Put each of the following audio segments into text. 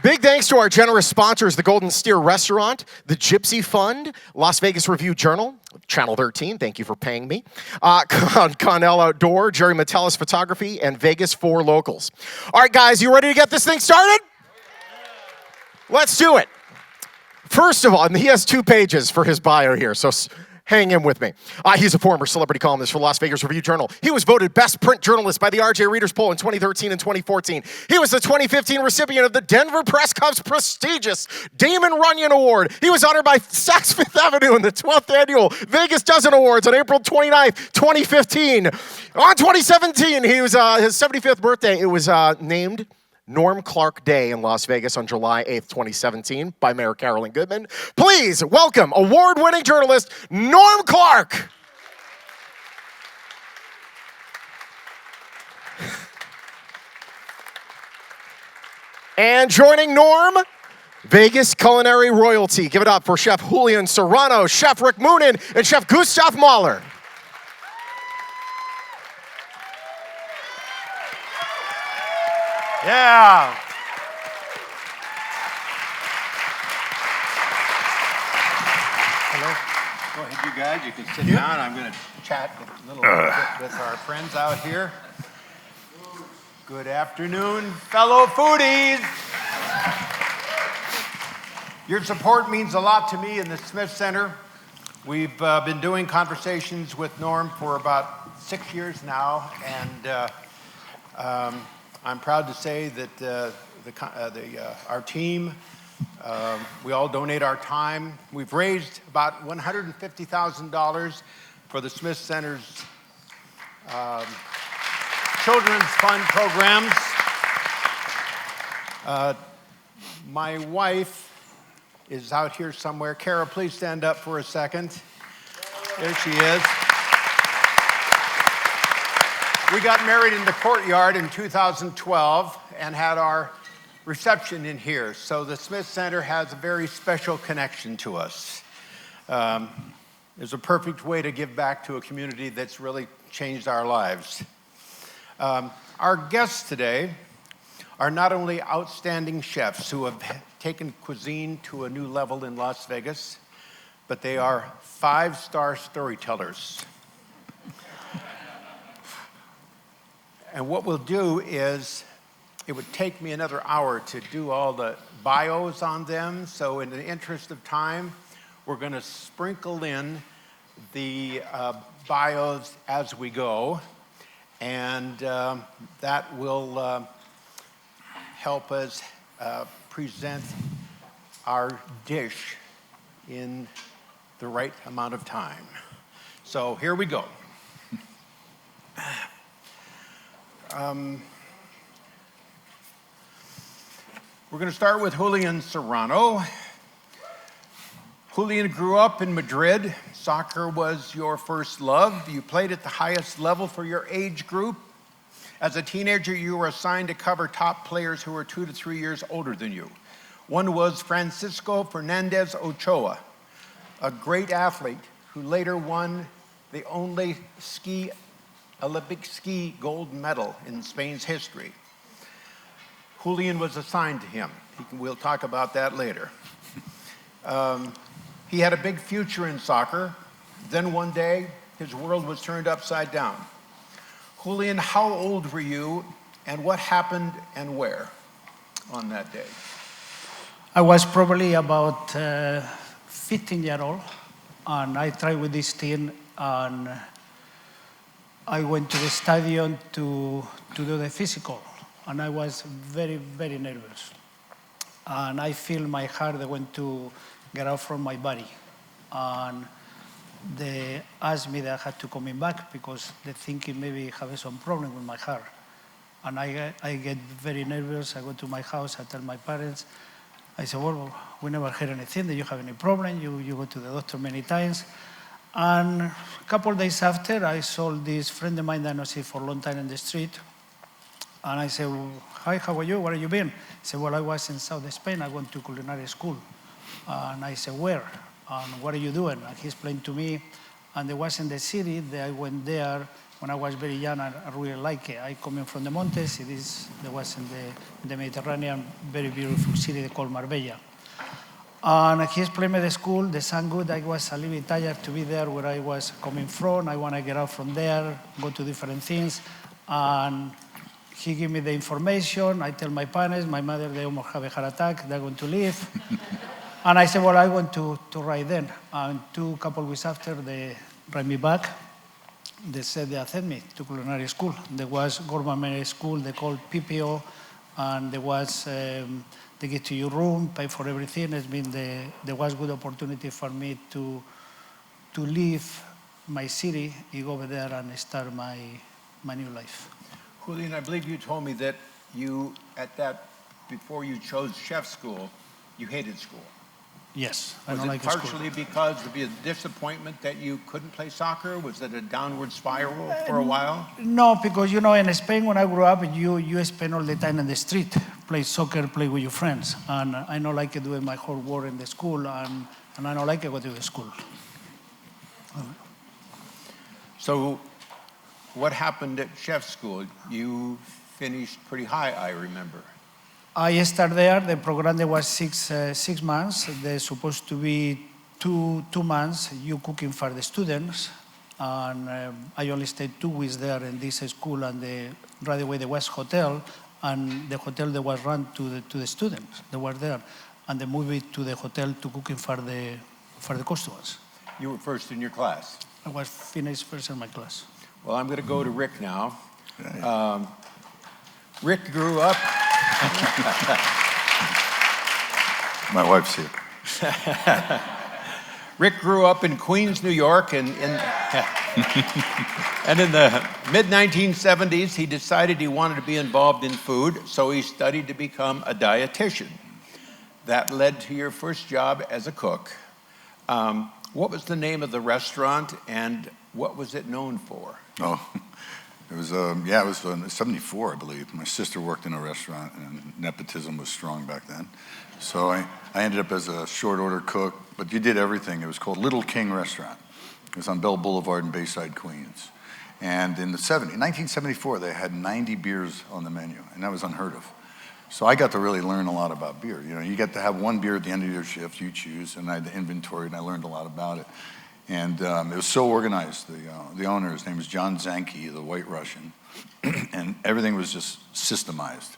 Big thanks to our generous sponsors, the Golden Steer Restaurant, the Gypsy Fund, Las Vegas Review-Journal, Channel 13, thank you for paying me, Connell Outdoor, Jerry Metellus Photography, and Vegas 4 Locals. All right, guys, you ready to get this thing started? Let's do it. First of all, and he has 2 pages for his bio here, so hang in with me. He's a former celebrity columnist for the Las Vegas Review-Journal. He was voted Best Print Journalist by the RJ Readers Poll in 2013 and 2014. He was the 2015 recipient of the Denver Press Club's prestigious Damon Runyon Award. He was honored by Saks Fifth Avenue in the 12th Annual Vegas Dozen Awards on April 29th, 2015. On 2017, he was his 75th birthday. It was named Norm Clark Day in Las Vegas on July 8th, 2017 by Mayor Carolyn Goodman. Please welcome award-winning journalist Norm Clark. And joining Norm, Vegas culinary royalty. Give it up for Chef Julian Serrano, Chef Rick Moonen, and Chef Gustav Mauler. Yeah. Hello. Go ahead, you guys. You can sit down. I'm going to chat a little bit with our friends out here. Good afternoon, fellow foodies. Your support means a lot to me in the Smith Center. We've been doing conversations with Norm for about 6 years now, and I'm proud to say that our team, we all donate our time. We've raised about $150,000 for the Smith Center's children's fund programs. My wife is out here somewhere. Kara, please stand up for a second. There she is. We got married in the courtyard in 2012 and had our reception in here. So the Smith Center has a very special connection to us. It's a perfect way to give back to a community that's really changed our lives. Our guests today are not only outstanding chefs who have taken cuisine to a new level in Las Vegas, but they are 5-star storytellers. And what we'll do is, it would take me another hour to do all the bios on them. So in the interest of time, we're going to sprinkle in the bios as we go. And that will help us present our dish in the right amount of time. So here we go. We're going to start with Julian Serrano. Julian grew up in Madrid. Soccer was your first love. You played at the highest level for your age group. As a teenager, you were assigned to cover top players who were 2 to 3 years older than you. One was Francisco Fernandez Ochoa, a great athlete who later won the only Olympic ski gold medal in Spain's history. Julian was assigned to him. We'll talk about that later. He had a big future in soccer. Then one day, his world was turned upside down. Julian, how old were you, and what happened and where on that day? I was probably about 15 years old, and I tried with this team, and I went to the stadium to do the physical, and I was very, very nervous. And I feel my heart went to get out from my body. And they asked me that I had to come back because they thinking maybe I have some problem with my heart. And I get very nervous. I go to my house, I tell my parents. I said, well, we never heard anything. Do you have any problem? You go to the doctor many times. And a couple of days after, I saw this friend of mine that I see for a long time in the street. And I said, well, hi, how are you? Where have you been? He said, well, I was in South Spain. I went to culinary school. And I said, where? And what are you doing? And he explained to me. And I was in the city. I went there when I was very young, I really like it. I come in from the mountains. There was in the Mediterranean, very beautiful city called Marbella. And he explained me the school, the sound good. I was a little bit tired to be there where I was coming from. I want to get out from there, go to different things. And he gave me the information. I tell my parents, my mother, they almost have a heart attack. They're going to leave. And I said, well, I want to write then. And couple weeks after, they write me back. They said they sent me to culinary school. There was gourmet school, they called PPO, and there was, they get to your room, pay for everything. It's been there was good opportunity for me to leave my city, and go over there and start my new life. Julian, I believe you told me that before you chose chef school, you hated school. Yes, I Was don't it like school. partially because of the disappointment that you couldn't play soccer? Was it a downward spiral for a while? No, because in Spain when I grew up, you spend all the time in the street, play soccer, play with your friends, and I don't like doing my whole work in the school, and I don't like go to the school. So, what happened at chef school? You finished pretty high, I remember. I started there. The program there was 6 months. There's supposed to be two months you cooking for the students, and I only stayed 2 weeks there in this school. And right away there was hotel, and the hotel that was run to the students that were there, and they moved it to the hotel to cooking for the customers. You were first in your class. I was finished first in my class. Well, I'm going to go to Rick now. Rick grew up. My wife's here. Rick grew up in Queens, New York, and in the mid-1970s, he decided he wanted to be involved in food, so he studied to become a dietitian. That led to your first job as a cook. What was the name of the restaurant, and what was it known for? Oh, it was it was in '74, I believe. My sister worked in a restaurant, and nepotism was strong back then. So I ended up as a short order cook, but you did everything. It was called Little King Restaurant. It was on Bell Boulevard in Bayside, Queens. And in 1974, they had 90 beers on the menu, and that was unheard of. So I got to really learn a lot about beer. You get to have one beer at the end of your shift, you choose, and I had the inventory, and I learned a lot about it. And it was so organized. The owner, his name was John Zanke, the White Russian, and everything was just systemized.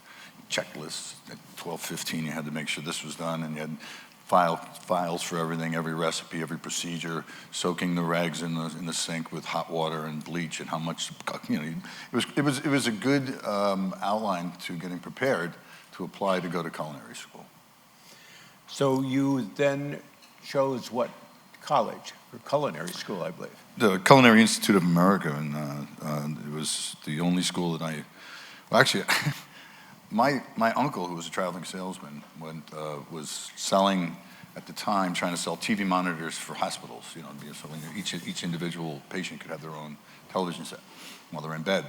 Checklists at 12:15, you had to make sure this was done, and you had files for everything, every recipe, every procedure, soaking the rags in the sink with hot water and bleach, and how much. It was a good outline to getting prepared to apply to go to culinary school. So you then chose what college? Or culinary school, I believe. The Culinary Institute of America, and it was the only school that actually, my uncle, who was a traveling salesman, was selling at the time, trying to sell TV monitors for hospitals. So each individual patient could have their own television set while they're in bed.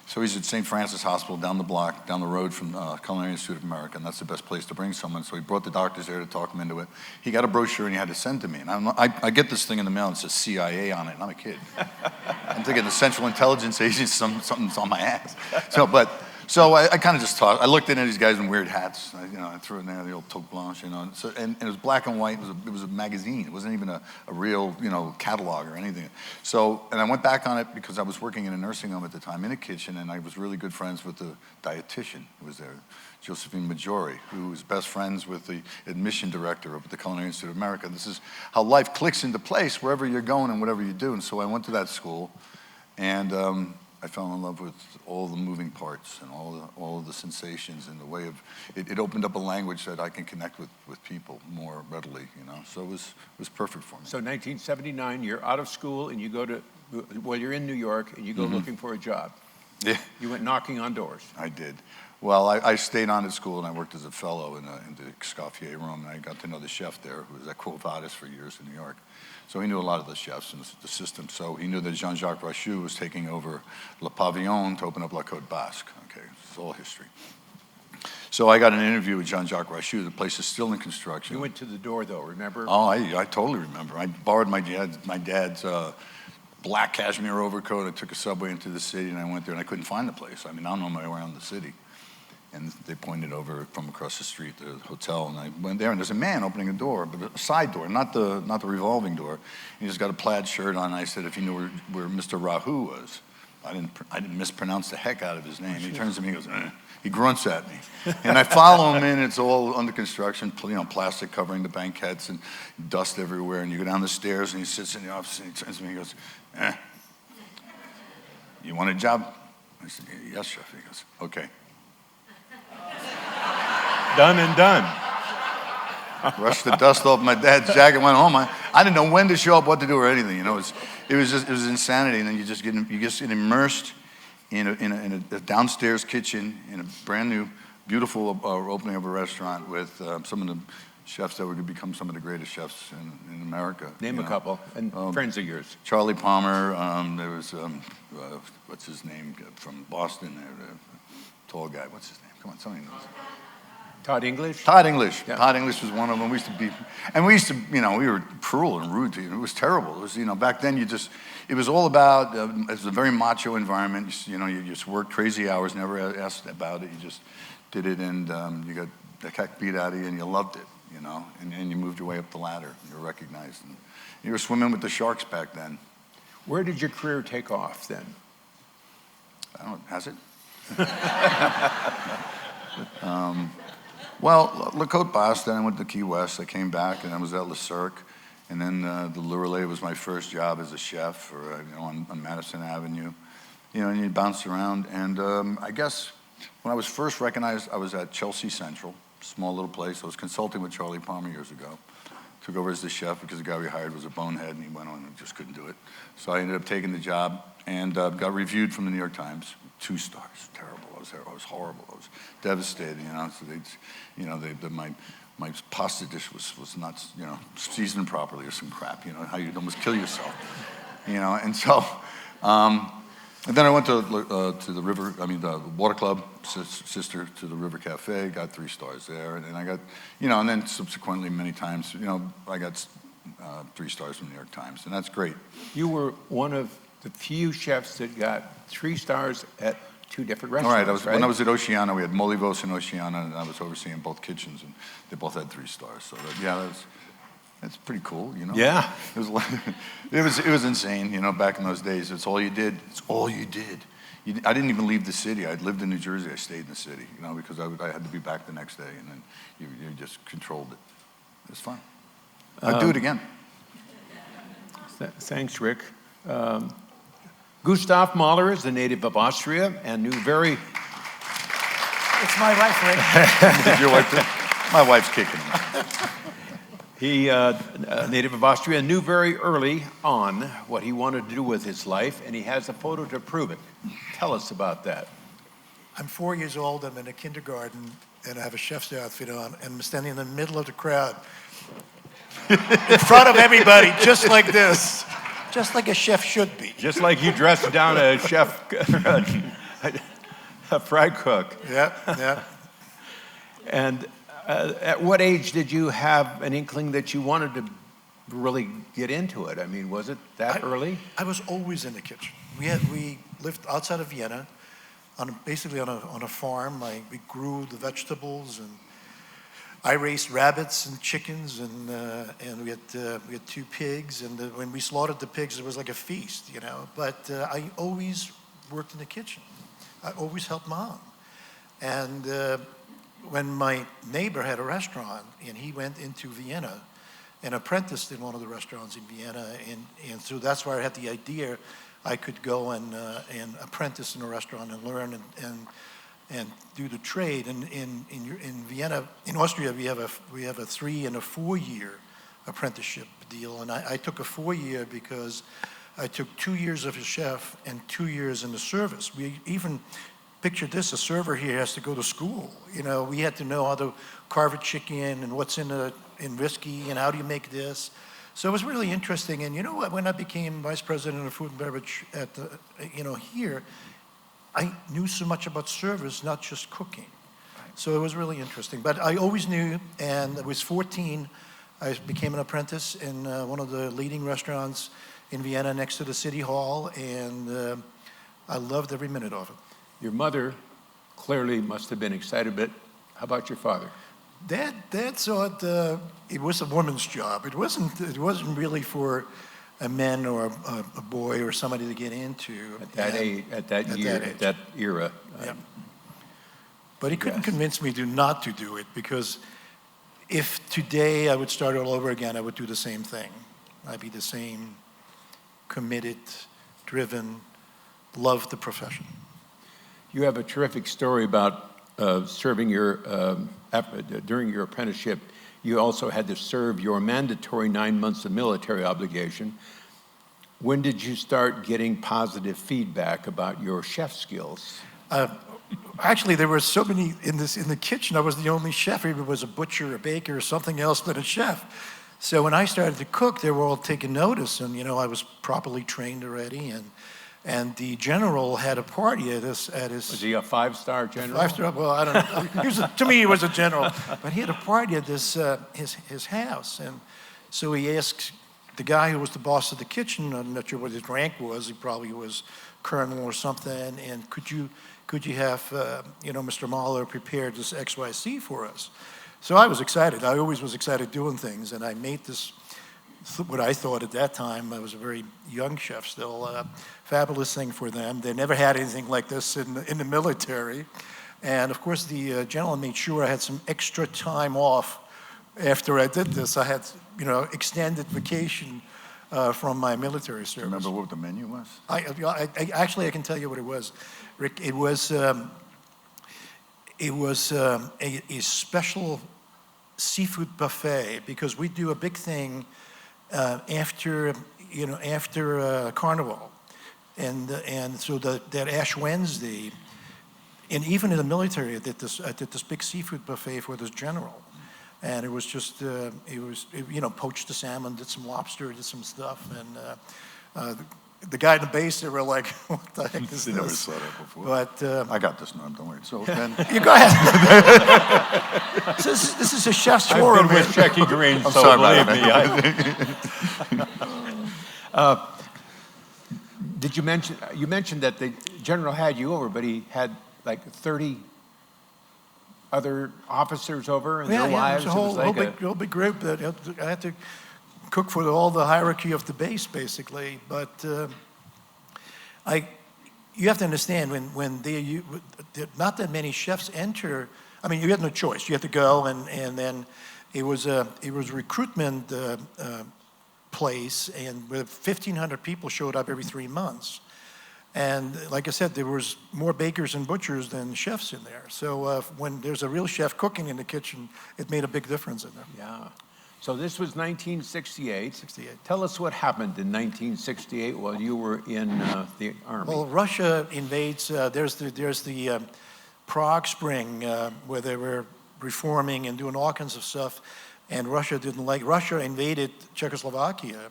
So he's at St. Francis Hospital down the road from Culinary Institute of America, and that's the best place to bring someone. So he brought the doctors there to talk them into it. He got a brochure and he had to send to me. And I get this thing in the mail and it says CIA on it, and I'm a kid. I'm thinking the Central Intelligence Agency, something's on my ass. So I kind of just talked. I looked at these guys in weird hats. I threw in there the old toque blanche, So, and it was black and white. It was a magazine. It wasn't even a real, catalog or anything. So, and I went back on it because I was working in a nursing home at the time in a kitchen, and I was really good friends with the dietitian who was there, Josephine Maggiore, who was best friends with the admission director of the Culinary Institute of America. This is how life clicks into place wherever you're going and whatever you do. And so I went to that school, and I fell in love with all the moving parts and all of the sensations and the way of it opened up a language that I can connect with people more readily, So it was perfect for me. So 1979, you're out of school and you go to, you're in New York and you go looking for a job. Yeah. You went knocking on doors. I did. Well, I stayed on at school and I worked as a fellow in the Escoffier room, and I got to know the chef there, who was at Quo Vadis for years in New York. So he knew a lot of the chefs in the system. So he knew that Jean-Jacques Rachoux was taking over Le Pavillon to open up La Côte Basque. Okay, it's all history. So I got an interview with Jean-Jacques Rachoux. The place is still in construction. You went to the door, though, remember? Oh, I totally remember. I borrowed my dad's black cashmere overcoat. I took a subway into the city, and I went there, and I couldn't find the place. I mean, I don't know my way around the city. And they pointed over from across the street to the hotel, and I went there, and there's a man opening a door, but a side door, not the revolving door. He's got a plaid shirt on, and I said if he knew where Mr. Rahu was. I didn't mispronounce the heck out of his name. He turns to me and goes, he grunts at me. And I follow him in, it's all under construction, plastic covering the banquettes and dust everywhere, and you go down the stairs, and he sits in the office, and he turns to me and goes, you want a job? I said, yes, chef. He goes, okay. Done and done. Brushed the dust off my dad's jacket, went home. I didn't know when to show up, what to do, or anything. It was insanity. And then you just get immersed in a downstairs kitchen in a brand new, beautiful opening of a restaurant with some of the chefs that were going to become some of the greatest chefs in America. Name a couple, and friends of yours. Charlie Palmer. There was what's his name from Boston? There, the tall guy. What's his name? Come on, somebody knows. Todd English? Todd English. Yeah. Todd English was one of them. We were cruel and rude to you. It was terrible. It was, back then it was all about, it was a very macho environment. You just worked crazy hours, never asked about it. You just did it, and you got the heck beat out of you, and you loved it, and you moved your way up the ladder. You were recognized. And you were swimming with the sharks back then. Where did your career take off then? I don't know, has it? Well, La Côte Basse, then I went to Key West. I came back, and I was at Le Cirque. And then the Le Relais was my first job as a chef on Madison Avenue. And you bounced around. And I guess when I was first recognized, I was at Chelsea Central, small little place. I was consulting with Charlie Palmer years ago. Took over as the chef because the guy we hired was a bonehead, and he went on and just couldn't do it. So I ended up taking the job and got reviewed from the New York Times. 2 stars, terrible. I was horrible. I was devastated. So my pasta dish was not seasoned properly or some crap. How you'd almost kill yourself. And so and then I went to the Water Club, sister to the River Cafe. Got 3 stars there, and then I got and then subsequently many times I got 3 stars from the New York Times, and that's great. You were one of the few chefs that got 3 stars at 2 different All right, restaurants, when I was at Oceana, we had Molivos and Oceana, and I was overseeing both kitchens, and they both had 3 stars. So that's pretty cool, Yeah. It was insane, back in those days. It's all you did. It's all you did. I didn't even leave the city. I lived in New Jersey. I stayed in the city, because I had to be back the next day, and then you just controlled it. It was fun. I'd do it again. Thanks, Rick. Gustav Mauler is a native of Austria and knew very... It's my wife, Rick. Did your wife too? My wife's kicking me. He, a native of Austria, knew very early on what he wanted to do with his life, and he has a photo to prove it. Tell us about that. I'm 4 years old, I'm in a kindergarten, and I have a chef's outfit on, and I'm standing in the middle of the crowd, in front of everybody, just like this. Just like a chef should be. Just like you dressed down a chef, a fry cook. Yeah. And at what age did you have an inkling that you wanted to really get into it? I mean, was it that early? I was always in the kitchen. We lived outside of Vienna, basically on a farm. We grew the vegetables, and I raised rabbits and chickens, and we had 2 pigs. And when we slaughtered the pigs, it was like a feast, But I always worked in the kitchen. I always helped Mom. And when my neighbor had a restaurant, and he went into Vienna and apprenticed in one of the restaurants in Vienna, and so that's where I had the idea I could go and apprentice in a restaurant and learn and do the trade. And in Vienna, in Austria, we have a 3 and a 4 year apprenticeship deal, and I took a 4-year because I took 2 years of a chef and 2 years in the service. We even picture this: a server here has to go to school. We had to know how to carve a chicken and what's in whiskey and how do you make this. So it was really interesting. And when I became vice president of food and beverage at here, I knew so much about service, not just cooking. So it was really interesting. But I always knew, and I was 14, I became an apprentice in one of the leading restaurants in Vienna next to the city hall, and I loved every minute of it. Your mother clearly must have been excited, but how about your father? Dad thought it was a woman's job. It wasn't really for a man or a boy or somebody to get into. At that age, at that era. Yeah. But he couldn't convince me not to do it, because if today I would start all over again, I would do the same thing. I'd be the same committed, driven, love the profession. You have a terrific story about serving during your apprenticeship. You also had to serve your mandatory 9 months of military obligation. When did you start getting positive feedback about your chef skills? Actually, there were so many in the kitchen. I was the only chef. Everybody was a butcher, a baker, or something else but a chef. So when I started to cook, they were all taking notice, and I was properly trained already. And the general had a party at his. Was he a 5-star general? 5-star. Well, I don't know. To me, he was a general. But he had a party at his house, and so he asked the guy who was the boss of the kitchen. I'm not sure what his rank was. He probably was colonel or something. And could you have Mr. Mauler prepare this XYZ for us? So I was excited. I always was excited doing things, and I made this. What I thought at that time, I was a very young chef still, fabulous thing for them. They never had anything like this in the military. And of course, the general made sure I had some extra time off after I did this. I had, extended vacation from my military service. Remember what the menu was? I can tell you what it was, Rick. It was a special seafood buffet, because we do a big thing after Carnival, and so that Ash Wednesday, and even in the military, I did this big seafood buffet for this general, and it was just poached the salmon, did some lobster, did some stuff, and the guy in the base, they were like, "What the heck is this?" Never saw that before. But I got this, Norm. Don't worry. So then, you go ahead. So this is a chef's forum. I've been with Checky Green, I'm so sorry believe about me. Did you mentioned that the general had you over, but he had like 30 other officers over and their wives? It was a whole big group that I had to cook for all the hierarchy of the base, basically. But you have to understand, when not that many chefs enter. I mean, you had no choice. You had to go, and then it was a recruitment place, and with 1,500 people showed up every 3 months. And like I said, there was more bakers and butchers than chefs in there. So when there's a real chef cooking in the kitchen, it made a big difference in there. Yeah. So this was 1968. 68. Tell us what happened in 1968 while you were in the army. Well, Russia invades. There's the Prague Spring, where they were reforming and doing all kinds of stuff, and Russia invaded Czechoslovakia,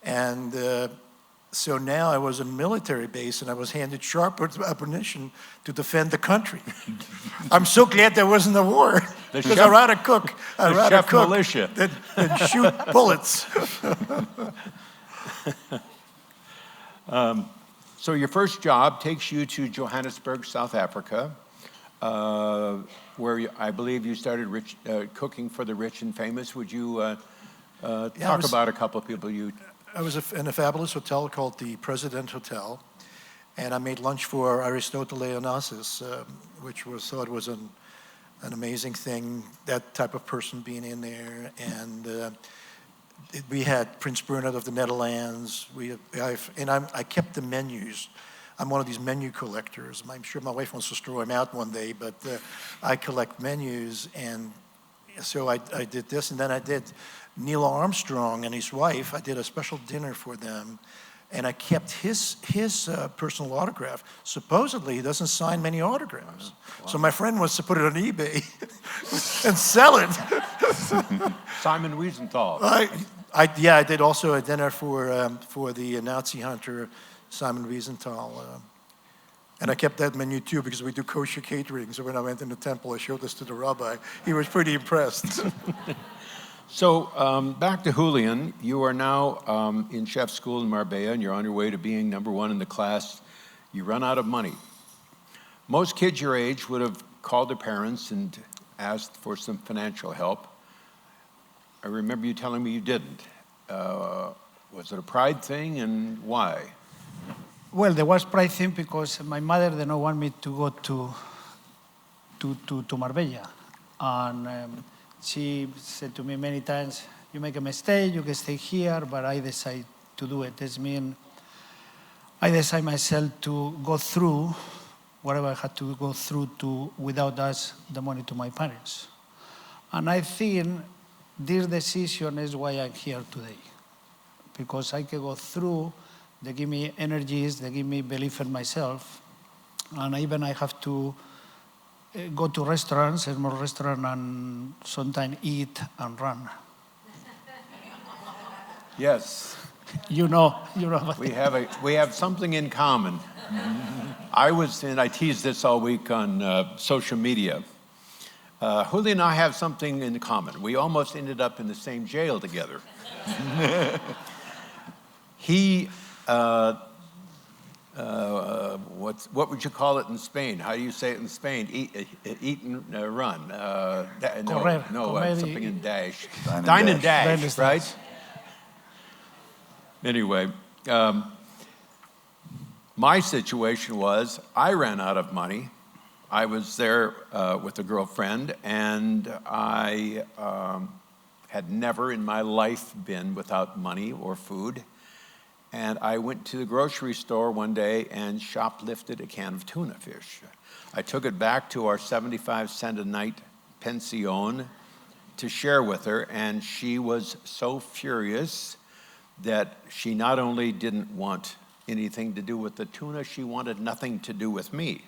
and so now I was in a military base, and I was handed sharp ammunition to defend the country. I'm so glad there wasn't a war, because I'd rather cook. Militia than shoot bullets. So your first job takes you to Johannesburg, South Africa, where I believe you started cooking for the rich and famous. Would you talk about a couple of people you... I was in a fabulous hotel called the President Hotel, and I made lunch for Aristotle Onassis, which thought was an amazing thing, that type of person being in there. And we had Prince Bernhard of the Netherlands. I kept the menus. I'm one of these menu collectors. I'm sure my wife wants to throw them out one day, but I collect menus, and so I did this, and then I did Neil Armstrong and his wife. I did a special dinner for them, and I kept his personal autograph. Supposedly, he doesn't sign many autographs. Wow. So my friend wants to put it on eBay and sell it. Simon Wiesenthal. I did also a dinner for the Nazi hunter, Simon Wiesenthal. And I kept that menu too, because we do kosher catering. So when I went in the temple, I showed this to the rabbi. He was pretty impressed. So back to Julian. You are now in chef school in Marbella, and you're on your way to being number one in the class. You run out of money. Most kids your age would have called their parents and asked for some financial help. I remember you telling me you didn't. Was it a pride thing, and why? Well, there was pride thing because my mother did not want me to go to Marbella. And she said to me many times, you make a mistake, you can stay here, but I decide to do it. This means I decide myself to go through whatever I had to go through to without ask the money to my parents. And I think this decision is why I'm here today. Because I can go through, they give me energies, they give me belief in myself. And even I have to go to restaurants, small restaurant, and sometimes eat and run. Yes. You know. We have something in common. I teased this all week on social media. Julian and I have something in common. We almost ended up in the same jail together. He, what would you call it in Spain? How do you say it in Spain? Eat and run. Correr, Something in dash. Dine Dine and dash, right? Anyway, my situation was I ran out of money. I was there with a girlfriend, and I had never in my life been without money or food. And I went to the grocery store one day and shoplifted a can of tuna fish. I took it back to our 75-cent a night pension to share with her, and she was so furious that she not only didn't want anything to do with the tuna, she wanted nothing to do with me.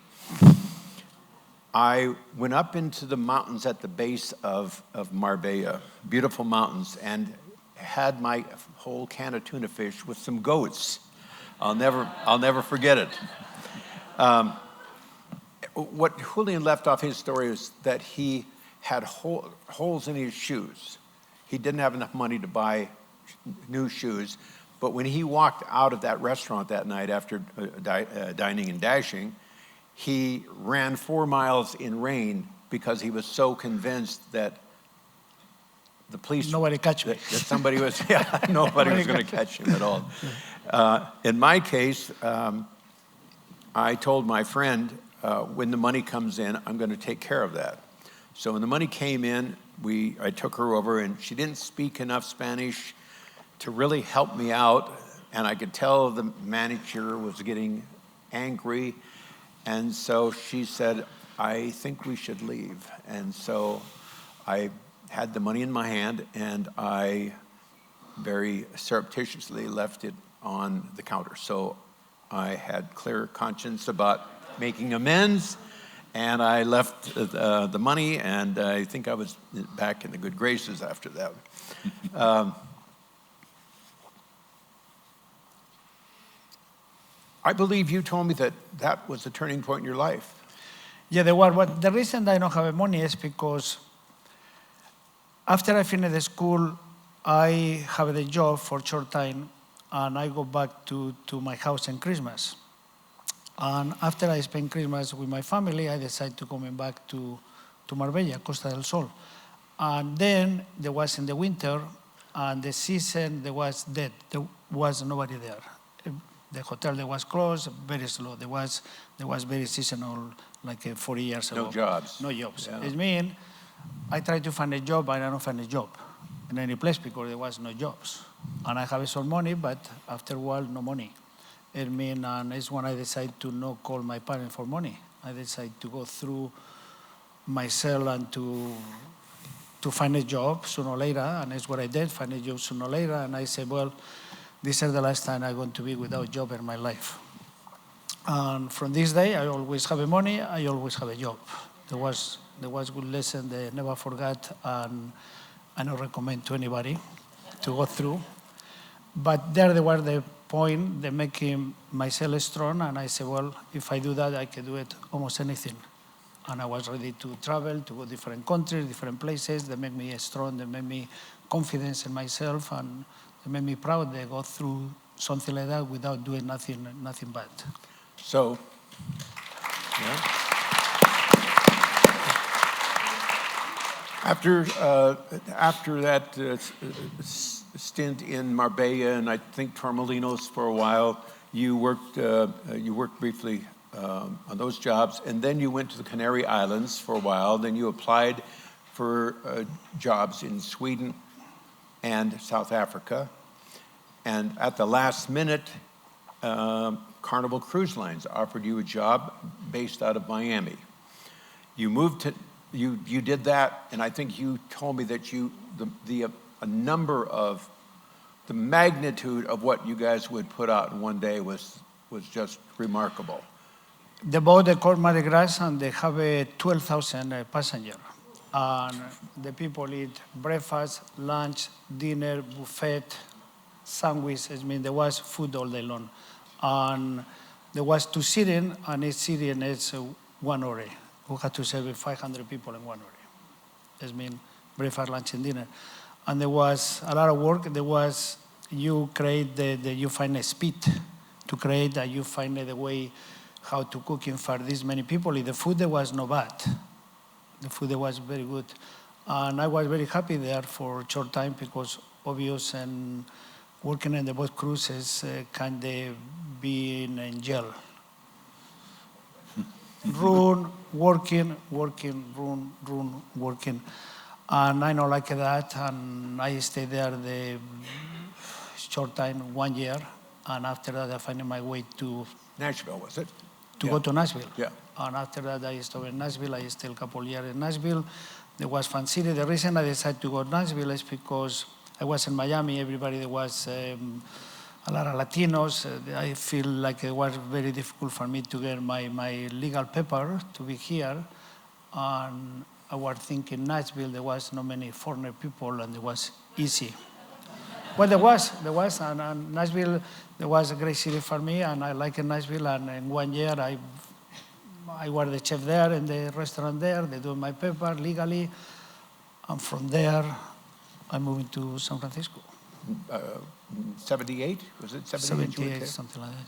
I went up into the mountains at the base of Marbella, beautiful mountains, and had my whole can of tuna fish with some goats. I'll never forget it. What Julian left off his story is that he had holes in his shoes. He didn't have enough money to buy new shoes, but when he walked out of that restaurant that night after dining and dashing, he ran 4 miles in rain because he was so convinced that the police... Nobody catch me. That somebody was... Yeah, nobody was going to catch him at all. In my case, I told my friend, when the money comes in, I'm going to take care of that. So when the money came in, I took her over, and she didn't speak enough Spanish to really help me out, and I could tell the manager was getting angry, and so she said, I think we should leave. And so I had the money in my hand, and I very surreptitiously left it on the counter. So I had clear conscience about making amends, and I left the money, and I think I was back in the good graces after that. I believe you told me that was a turning point in your life. Yeah, there were. But the reason I don't have money is because after I finished the school, I have a job for a short time, and I go back to my house in Christmas. And after I spend Christmas with my family, I decide to come back to Marbella, Costa del Sol. And then there was in the winter, and the season, there was dead. There was nobody there. The hotel that was closed, very slow. There was very seasonal, like 40 years ago. No jobs. No jobs. Yeah. It means I tried to find a job, but I don't find a job in any place because there was no jobs. And I have some money, but after a while, no money. It means, and it's when I decide to not call my parents for money. I decide to go through myself and to find a job sooner or later, and that's what I did, find a job sooner or later, and I said, well, this is the last time I'm going to be without a job in my life. And from this day, I always have money, I always have a job. There was good lesson that I never forgot, and I don't recommend to anybody to go through. But there were the point that making myself strong, and I said, well, if I do that, I can do it almost anything. and I was ready to travel, to go different countries, different places. They make me strong, they make me confidence in myself, and they make me proud. They go through something like that without doing nothing bad. So, yeah. After that stint in Marbella and I think Torremolinos for a while, you worked briefly on those jobs, and then you went to the Canary Islands for a while. Then you applied for jobs in Sweden and South Africa, and at the last minute, Carnival Cruise Lines offered you a job based out of Miami. You moved to. You did that, and I think you told me that a number of the magnitude of what you guys would put out in one day was just remarkable. The boat they call Mardi Gras, and they have 12,000 passengers. And the people eat breakfast, lunch, dinner, buffet, sandwich. I mean, there was food all day long. And there was 2 sitting, and each sitting is 1 hour. We had to serve 500 people in 1 hour. That means breakfast, lunch, and dinner. And there was a lot of work. There was, you create you find a speed to create that you find the way how to cooking for this many people. The food there was no bad. The food there was very good. And I was very happy there for a short time because obvious and working in the boat cruises kind of being in jail. Run, working, run, working. And I don't like that, and I stayed there the short time, 1 year, and after that I found my way to Nashville, was it? To go to Nashville. Yeah. And after that I stayed in Nashville. I stayed a couple of years in Nashville. There was Fan City. The reason I decided to go to Nashville is because I was in Miami. Everybody there was a lot of Latinos. I feel like it was very difficult for me to get my legal paper to be here. And I was thinking Nashville, there was not many foreigner people, and it was easy. Well, there was, and Nashville, there was a great city for me, and I like Nashville. And in 1 year, I was the chef there in the restaurant there. They do my paper legally, and from there, I moved to San Francisco. 78? Was it 78? 78, something like that.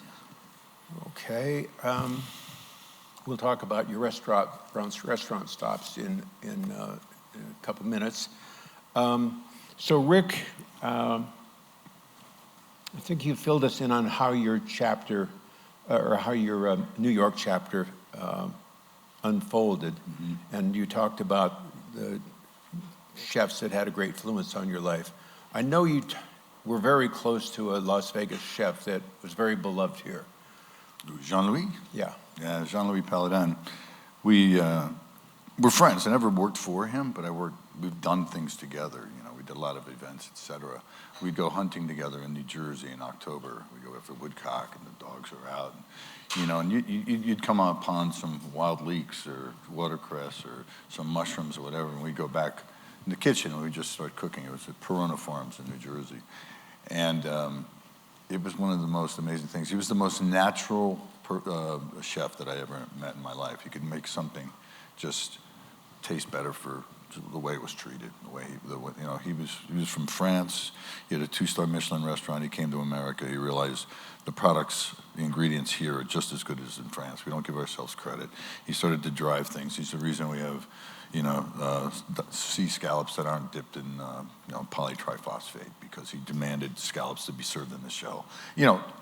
Yeah. Okay. We'll talk about your restaurant stops in a couple minutes. So Rick, I think you filled us in on how your chapter, or how your New York chapter unfolded, and you talked about the chefs that had a great influence on your life. I know you were very close to a Las Vegas chef that was very beloved here. Jean-Louis? Yeah. Yeah, Jean-Louis Paladin. We're friends. I never worked for him, but we've done things together. You know, we did a lot of events, etc. We'd go hunting together in New Jersey in October. We go after woodcock, and the dogs are out. You know, and you'd come upon some wild leeks or watercress or some mushrooms or whatever, and we'd go back in the kitchen and we'd just start cooking. It was at Perona Farms in New Jersey. And it was one of the most amazing things. He was the most natural chef that I ever met in my life. He could make something just taste better for the way it was treated. He was from France. He had a 2-star Michelin restaurant. He came to America. He realized the products, the ingredients here are just as good as in France. We don't give ourselves credit. He started to drive things. He's the reason we have, sea scallops that aren't dipped in, polytriphosphate, because he demanded scallops to be served in the shell.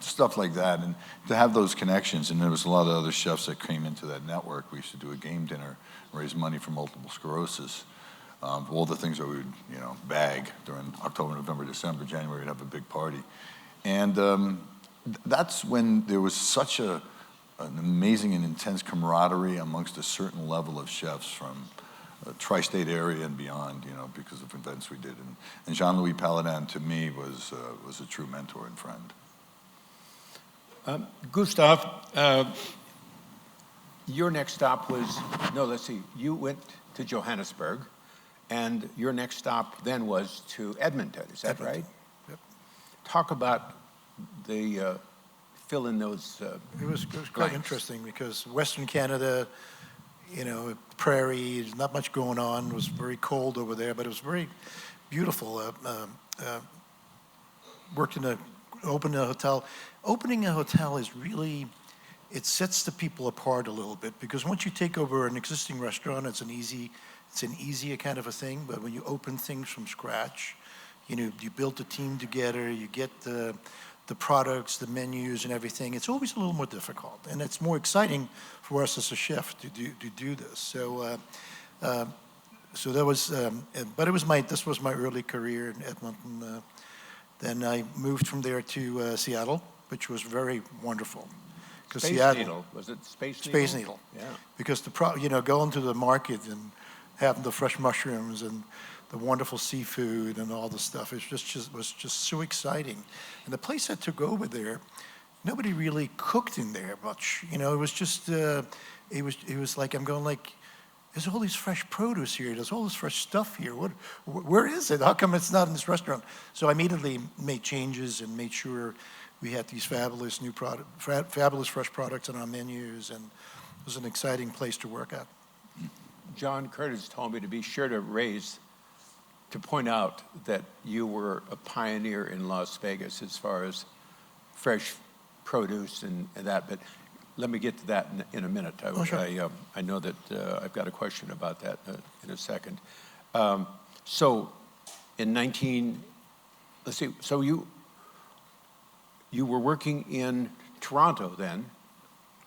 Stuff like that. And to have those connections, and there was a lot of other chefs that came into that network. We used to do a game dinner, raise money for multiple sclerosis. All the things that we would, bag during October, November, December, January, we'd have a big party. And that's when there was such an amazing and intense camaraderie amongst a certain level of chefs from tri-state area and beyond, because of events we did. And Jean-Louis Paladin, to me, was a true mentor and friend. Gustav, your next stop was, you went to Johannesburg, and your next stop then was to Edmonton, is that right? Yep. Talk about the fill in those It was quite interesting because Western Canada, prairie. There's not much going on. It was very cold over there, but it was very beautiful. Opened a hotel. Opening a hotel is really, it sets the people apart a little bit, because once you take over an existing restaurant, it's an easier kind of a thing. But when you open things from scratch, you build a team together, you get the products, the menus, and everything. It's always a little more difficult, and it's more exciting for us as a chef to do this. So that was, but this was my early career in Edmonton. Then I moved from there to Seattle, which was very wonderful. Space Needle, was it Space Needle? Space Needle. Yeah. Because going to the market and having the fresh mushrooms and the wonderful seafood and all the stuff, it was just so exciting. And the place I took over there, nobody really cooked in there much. It was just, it was like, I'm going like, there's all this fresh produce here. There's all this fresh stuff here. Where is it? How come it's not in this restaurant? So I immediately made changes and made sure we had these fabulous fabulous fresh products on our menus, and it was an exciting place to work at. John Curtis told me to be sure to point out that you were a pioneer in Las Vegas as far as fresh produce and that, but let me get to that in a minute. Sure. I know that I've got a question about that in a second. So so you were working in Toronto then.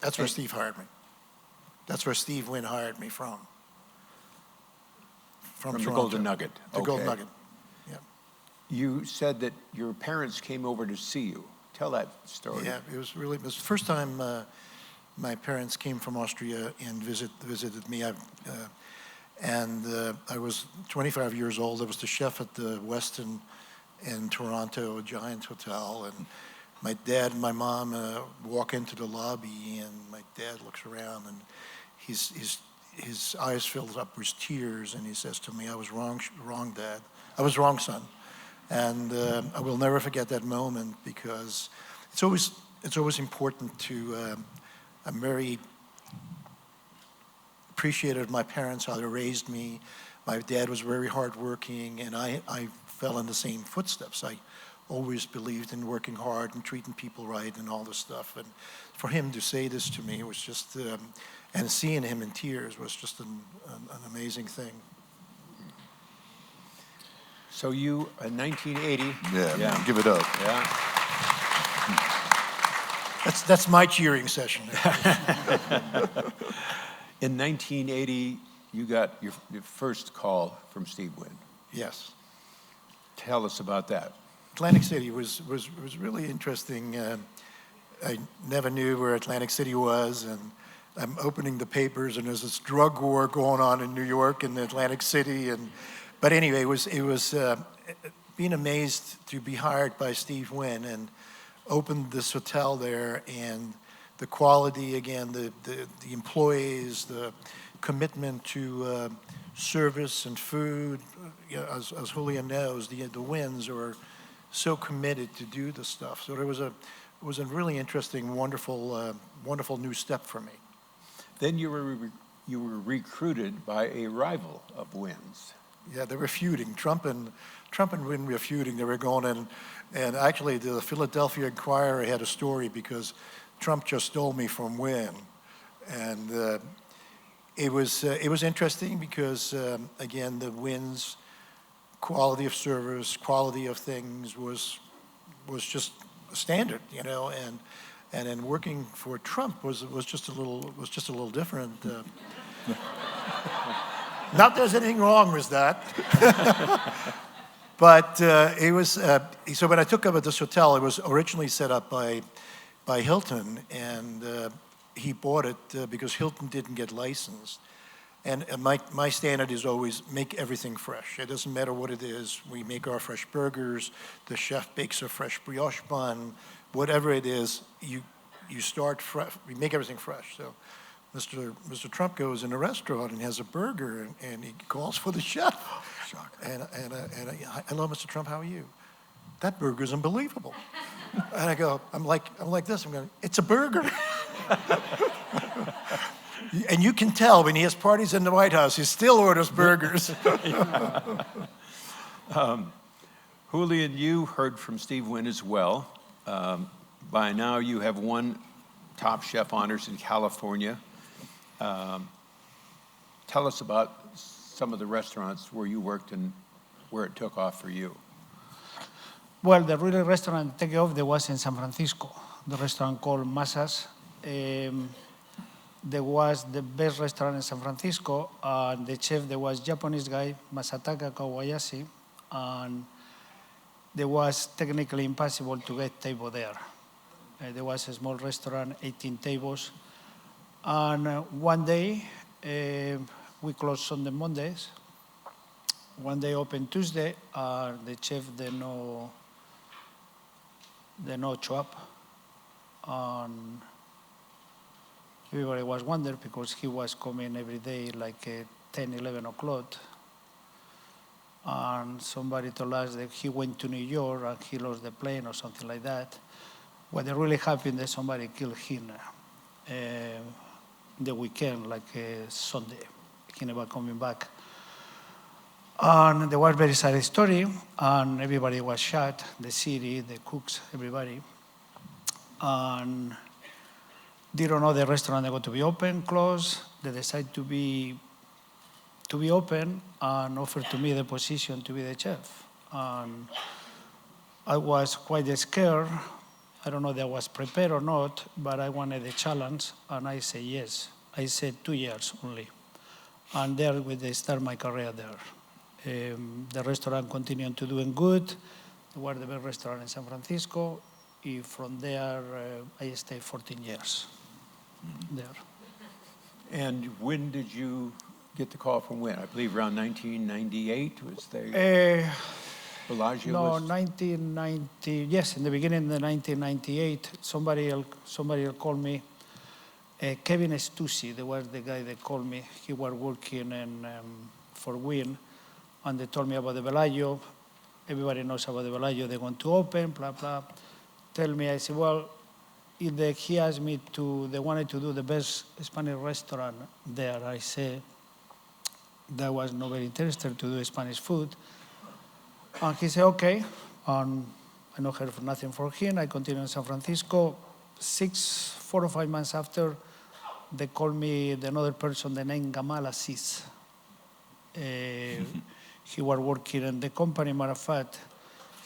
That's where Steve hired me. That's where Steve Wynn hired me from. From the Toronto. Golden Nugget. The Golden Nugget, yeah. You said that your parents came over to see you. Tell that story. Yeah, it was the first time my parents came from Austria and visited me. I was 25 years old. I was the chef at the Westin in Toronto, a giant hotel, and my dad and my mom walk into the lobby, and my dad looks around, and his eyes filled up with tears, and he says to me, "I was wrong, Dad. I was wrong, son." And I will never forget that moment, because it's always important to. I'm very appreciative of my parents, how they raised me. My dad was very hardworking, and I fell in the same footsteps. I always believed in working hard and treating people right and all this stuff. And for him to say this to me was just, and seeing him in tears was just an amazing thing. So you, in 1980. Yeah. Give it up. Yeah. That's my cheering session. In 1980, you got your first call from Steve Wynn. Yes. Tell us about that. Atlantic City was really interesting. I never knew where Atlantic City was, and I'm opening the papers, and there's this drug war going on in New York and Atlantic City. But anyway, it was being amazed to be hired by Steve Wynn and opened this hotel there, and the quality, again, the employees, the commitment to service and food. As Julian knows, the Wynns are so committed to do this stuff. So it was a really interesting, wonderful new step for me. Then you were recruited by a rival of Wynn's. Yeah, they were feuding. Trump and Wynn were feuding. They were going in, and actually the Philadelphia Inquirer had a story because Trump just stole me from Wynn, and it was interesting because again, the Wynn's quality of service, quality of things was just standard, and then working for Trump was just a little different. Not that there's anything wrong with that. But it was, so when I took over this hotel, it was originally set up by Hilton, and he bought it because Hilton didn't get licensed. And my standard is always make everything fresh. It doesn't matter what it is. We make our fresh burgers. The chef bakes a fresh brioche bun. Whatever it is, you start fresh. We make everything fresh. So Mr. Trump goes in a restaurant and has a burger, and he calls for the chef. And hello, Mr. Trump, how are you? That burger is unbelievable. And I go, I'm like this. I'm going, it's a burger. And you can tell when he has parties in the White House, he still orders burgers. Julian, you heard from Steve Wynn as well. By now, you have won Top Chef honors in California. Tell us about some of the restaurants where you worked and where it took off for you. Well, the real restaurant take off, there was in San Francisco, the restaurant called Masas. There was the best restaurant in San Francisco, and the chef, there was Japanese guy, Masataka Kawayashi, and there was technically impossible to get table there. There was a small restaurant, 18 tables, and one day, we closed Sunday, Mondays. One day open Tuesday, the chef they no show up, and everybody was wondering because he was coming every day like 10, 11 o'clock, and somebody told us that he went to New York and he lost the plane or something like that. What really happened that somebody killed him the weekend, like Sunday. He never coming back. And there was a very sad story, and everybody was shot, the city, the cooks, everybody. And they don't know the restaurant they got to be open, closed. They decide to be open and offer to me the position to be the chef. And I was quite scared. I don't know if I was prepared or not, but I wanted a challenge, and I said yes. I said 2 years only. And there we start my career there. The restaurant continued to doing good. It was the best restaurant in San Francisco. From there, I stayed 14 years there. And when did you get the call from Wynn? I believe around 1998 was there. Bellagio No, was... 1990, yes, in the beginning of 1998, somebody called me. Kevin Stussy, there was the guy that called me. He was working for Wynn, and they told me about the Bellagio. Everybody knows about the Bellagio. They're going to open, blah, blah. Tell me, I said, well, if he asked me they wanted to do the best Spanish restaurant there. I said, that was not very interested to do Spanish food. And he said, okay. And I not heard nothing from him. I continued in San Francisco. 4 or 5 months after, they called me another person, the name Gamal Assis. He was working in the company, matter of fact.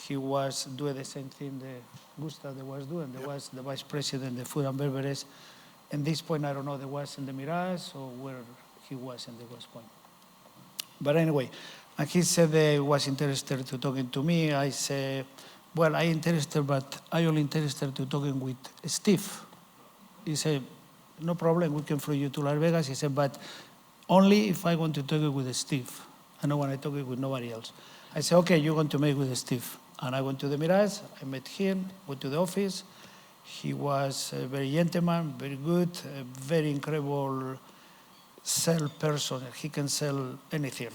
He was doing the same thing that Gustav was doing. There was the vice president of food and beverages. At this point, I don't know, there was in the Mirage or where he was in the West Point. But anyway, and he said he was interested to talking to me. I said, well, I'm interested, but I only interested to talking with Steve. He said, no problem, we can fly you to Las Vegas. He said, but only if I want to talk with Steve. I don't want to talk with nobody else. I said, okay, you're going to meet with Steve. And I went to the Mirage, I met him, went to the office. He was a very gentleman, very good, a very incredible sell person. He can sell anything.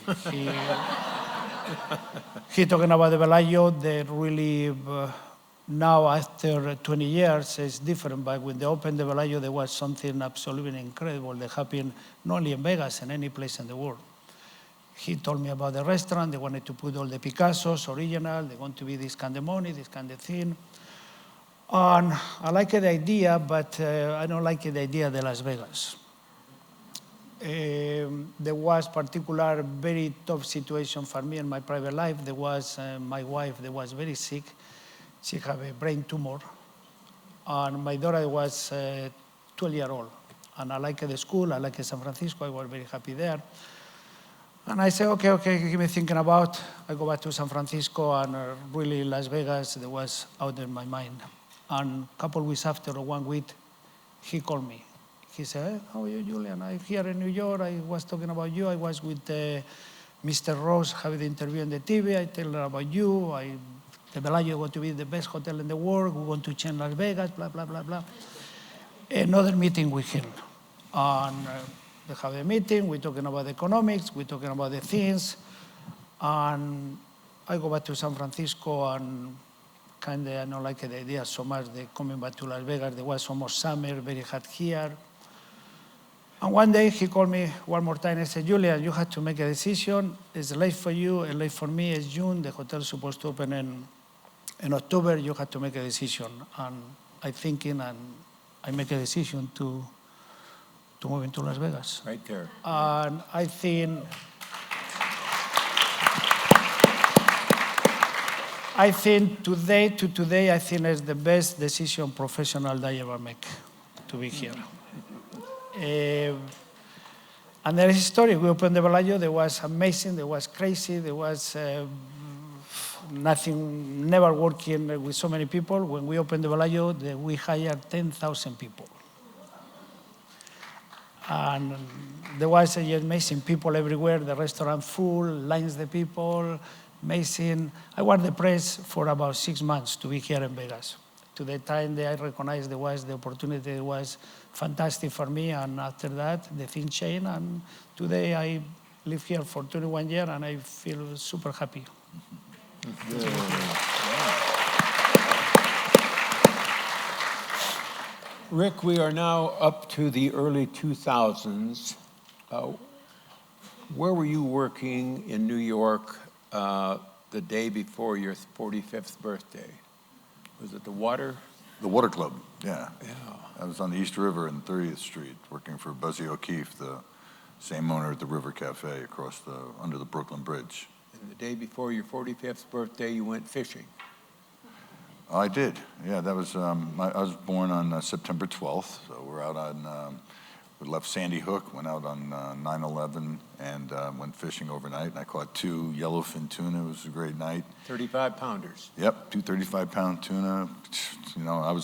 He talking about the Bellagio, that really now after 20 years is different, but when they opened the Bellagio, there was something absolutely incredible that happened not only in Vegas, in any place in the world. He told me about the restaurant. They wanted to put all the Picassos, original. They want to be this kind of money, this kind of thing. And I like the idea, but I don't like the idea of the Las Vegas. There was particular very tough situation for me in my private life. There was my wife that was very sick. She had a brain tumor. And my daughter was 12-year-old. And I liked the school. I liked San Francisco. I was very happy there. And I said, okay, give me thinking about. I go back to San Francisco, and really Las Vegas, that was out of my mind. And a couple of weeks after, or 1 week, he called me. He said, hey, how are you, Julian? I'm here in New York. I was talking about you. I was with Mr. Ross having the interview on the TV. I tell her about you. The Bellagio going to be the best hotel in the world. We want to change Las Vegas, blah, blah, blah, blah. Another meeting with him. And they have a meeting, we're talking about economics, we're talking about the things, and I go back to San Francisco, and kind of I don't like the idea so much, they coming back to Las Vegas. There was almost summer, very hot here. And one day he called me one more time and said, Julian, you have to make a decision. It's late for you and late for me. It's June. The hotel is supposed to open in October. You have to make a decision. And I'm thinking, and I make a decision to move into Las Vegas. Right there. And I think today, I think it's the best decision professional that I ever make to be here. And there is a story. We opened the Bellagio. There was amazing. There was crazy. There was nothing, never working with so many people. When we opened the Bellagio, we hired 10,000 people. And there was amazing people everywhere. The restaurant full, lines the people, amazing. I was the press for about 6 months to be here in Vegas. To the time that I recognized the opportunity was fantastic for me, and after that, the thing changed, and today I live here for 21 years, and I feel super happy. Rick, we are now up to the early 2000s. Where were you working in New York the day before your 45th birthday? Was it the Water? The Water Club, yeah. Yeah. I was on the East River and 30th Street, working for Buzzy O'Keefe, the same owner at the River Cafe under the Brooklyn Bridge. And the day before your 45th birthday, you went fishing. I did, yeah. That was I was born on September 12th, so we're out on. We left Sandy Hook, went out on 9/11, and went fishing overnight. And I caught 2 yellowfin tuna. It was a great night. 35-pounders. Yep, 2 35-pound tuna. You know,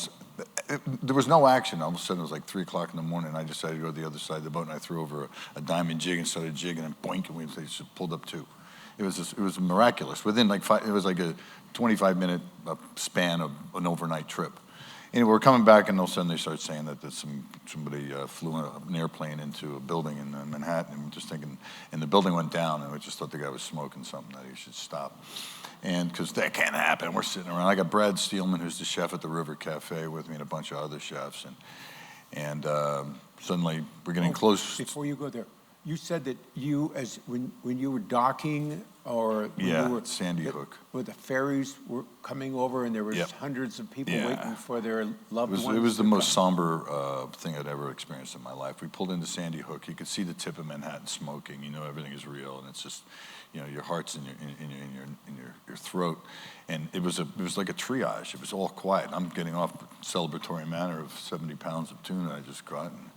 there was no action. All of a sudden, it was like 3 o'clock in the morning, and I decided to go to the other side of the boat, and I threw over a diamond jig and started jigging, and boink, and we just pulled up 2. It was miraculous. Within like 5, it was like a 25-minute span of an overnight trip. Anyway, we're coming back, and all of a sudden they start saying that somebody flew an airplane into a building in Manhattan, and we're just thinking, and the building went down, and we just thought the guy was smoking something, that he should stop. And because that can't happen, we're sitting around. I got Brad Steelman, who's the chef at the River Cafe, with me, and a bunch of other chefs, and suddenly we're getting close. Before you go there, you said that when you were docking, or when you were Sandy Hook, where the ferries were coming over, and there was hundreds of people waiting for their loved ones. It was the most somber thing I'd ever experienced in my life. We pulled into Sandy Hook. You could see the tip of Manhattan smoking. You know everything is real, and it's just, you know, your heart's in your throat. And it was like a triage. It was all quiet. I'm getting off the celebratory manner of 70 pounds of tuna I just caught. And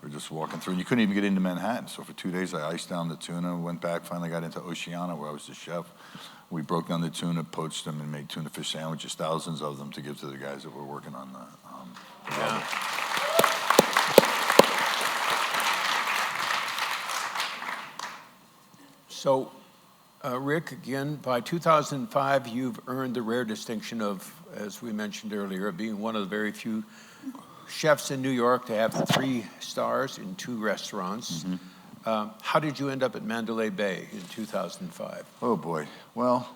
we're just walking through, and you couldn't even get into Manhattan. So for 2 days, I iced down the tuna, went back, finally got into Oceana, where I was the chef. We broke down the tuna, poached them, and made tuna fish sandwiches, thousands of them, to give to the guys that were working on the. So, Rick, again, by 2005, you've earned the rare distinction of, as we mentioned earlier, being one of the very few chefs in New York to have 3 stars in 2 restaurants. Mm-hmm. How did you end up at Mandalay Bay in 2005? Oh, boy. Well,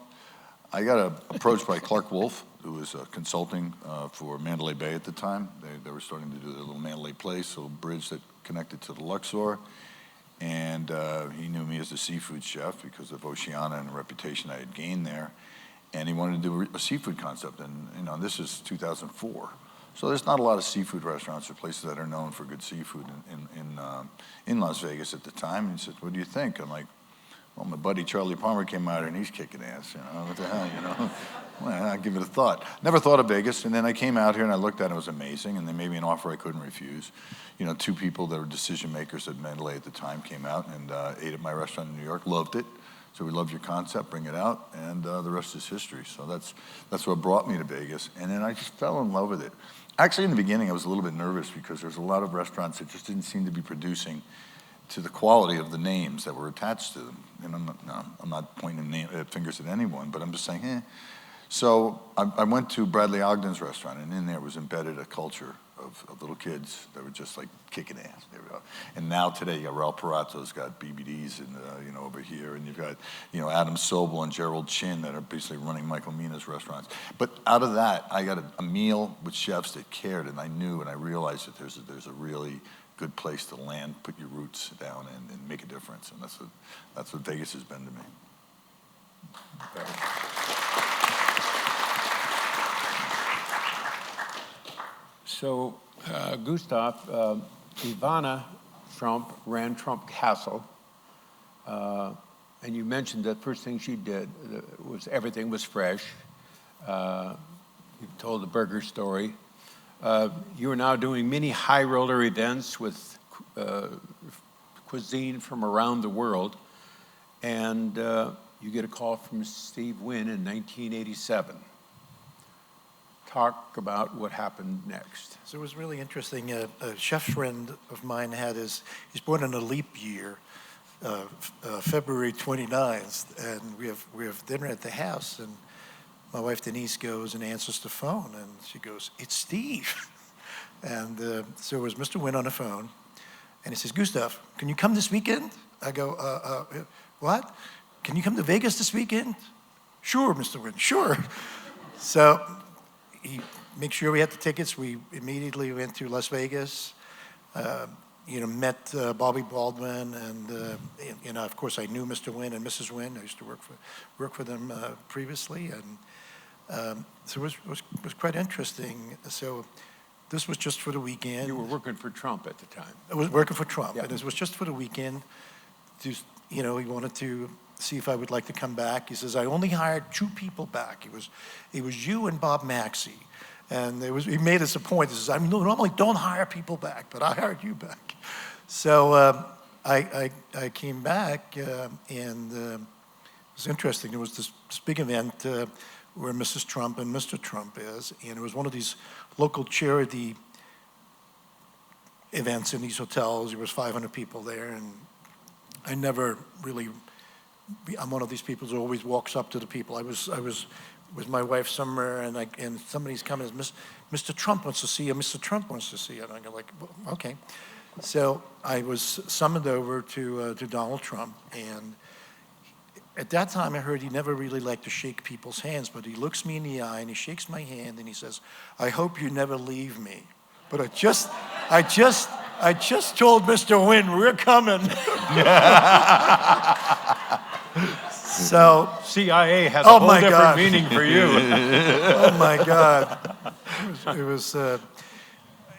I got approached by Clark Wolf, who was consulting for Mandalay Bay at the time. They were starting to do their little Mandalay Place, a little bridge that connected to the Luxor. And he knew me as a seafood chef because of Oceana and the reputation I had gained there. And he wanted to do a seafood concept. And, you know, this is 2004. So there's not a lot of seafood restaurants or places that are known for good seafood in Las Vegas at the time. And he said, "What do you think?" I'm like, "Well, my buddy Charlie Palmer came out here and he's kicking ass. You know, what the hell, you know?" Well, I'll give it a thought. Never thought of Vegas. And then I came out here and I looked at it. It was amazing. And they made me an offer I couldn't refuse. You know, 2 people that were decision makers at Mandalay at the time came out and ate at my restaurant in New York, loved it. So we love your concept, bring it out, and the rest is history. So that's what brought me to Vegas. And then I just fell in love with it. Actually, in the beginning, I was a little bit nervous because there's a lot of restaurants that just didn't seem to be producing to the quality of the names that were attached to them. And I'm not pointing fingers at anyone, but I'm just saying, eh. So I went to Bradley Ogden's restaurant, and in there was embedded a culture of little kids that were just like kicking ass. There we go. And now today, you got Raul Parato's got BBDs and you know, over here, and you've got, you know, Adam Sobel and Gerald Chin that are basically running Michael Mina's restaurants. But out of that, I got a meal with chefs that cared, and I knew and I realized that there's a really good place to land, put your roots down, and make a difference. And that's what Vegas has been to me. So, Gustav, Ivana Trump ran Trump Castle, and you mentioned that first thing she did was everything was fresh. You told the burger story. You are now doing many high roller events with cuisine from around the world, and you get a call from Steve Wynn in 1987. Talk about what happened next. So it was really interesting. A chef friend of mine he's born in a leap year, February 29th, and we have dinner at the house, and my wife Denise goes and answers the phone, and she goes, "It's Steve." And so it was Mr. Wynn on the phone, and he says, "Gustav, can you come this weekend?" I go, "What? Can you come to Vegas this weekend?" "Sure, Mr. Wynn, sure." So he makes sure we had the tickets. We immediately went to Las Vegas, met Bobby Baldwin, and of course I knew Mr. Wynn and Mrs. Wynn. I used to work for them previously, and so it was quite interesting. So this was just for the weekend. You were working for Trump at the time. I was working for Trump, Yeah. and this was just for the weekend. He wanted to see if I would like to come back. He says, "I only hired 2 people back. It was you and Bob Maxey." And he made us a point. He says, "I normally don't hire people back, but I hired you back." So I came back, and it was interesting. There was this big event where Mrs. Trump and Mr. Trump is, and it was one of these local charity events in these hotels. There was 500 people there, and I never really. I'm one of these people who always walks up to the people. I was with my wife somewhere, and somebody's coming. Mr. Trump wants to see you. Mr. Trump wants to see you. And I go like, well, okay. So I was summoned over to Donald Trump, and at that time I heard he never really liked to shake people's hands, but he looks me in the eye and he shakes my hand and he says, "I hope you never leave me." But I just told Mr. Wynn we're coming. So CIA has a whole different meaning for you. Oh my God! It was,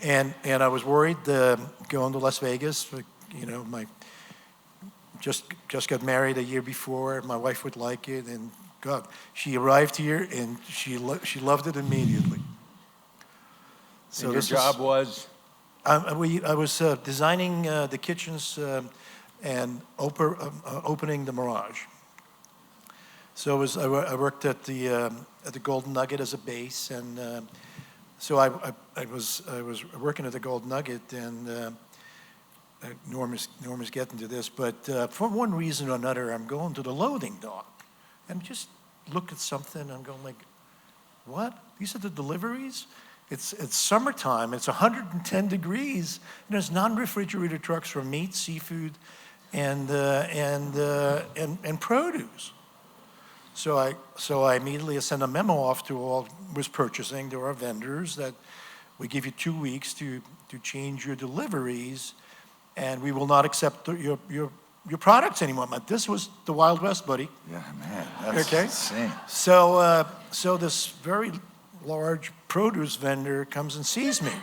and I was worried going to Las Vegas. My just got married a year before. My wife would like it, and God, she arrived here and she loved it immediately. So your job was? I was designing the kitchens and opening the Mirage. So I worked at the Golden Nugget as a base, and so I was working at the Golden Nugget, and Norm is getting to this, but for one reason or another, I'm going to the loading dock, and just look at something. I'm going like, what? These are the deliveries? It's summertime. It's 110 degrees, and there's non-refrigerated trucks for meat, seafood, and produce. So I immediately sent a memo off to all was purchasing, to our vendors, that we give you 2 weeks to change your deliveries, and we will not accept your products anymore. But this was the Wild West, buddy. Yeah, man, that's insane. So this very large produce vendor comes and sees me.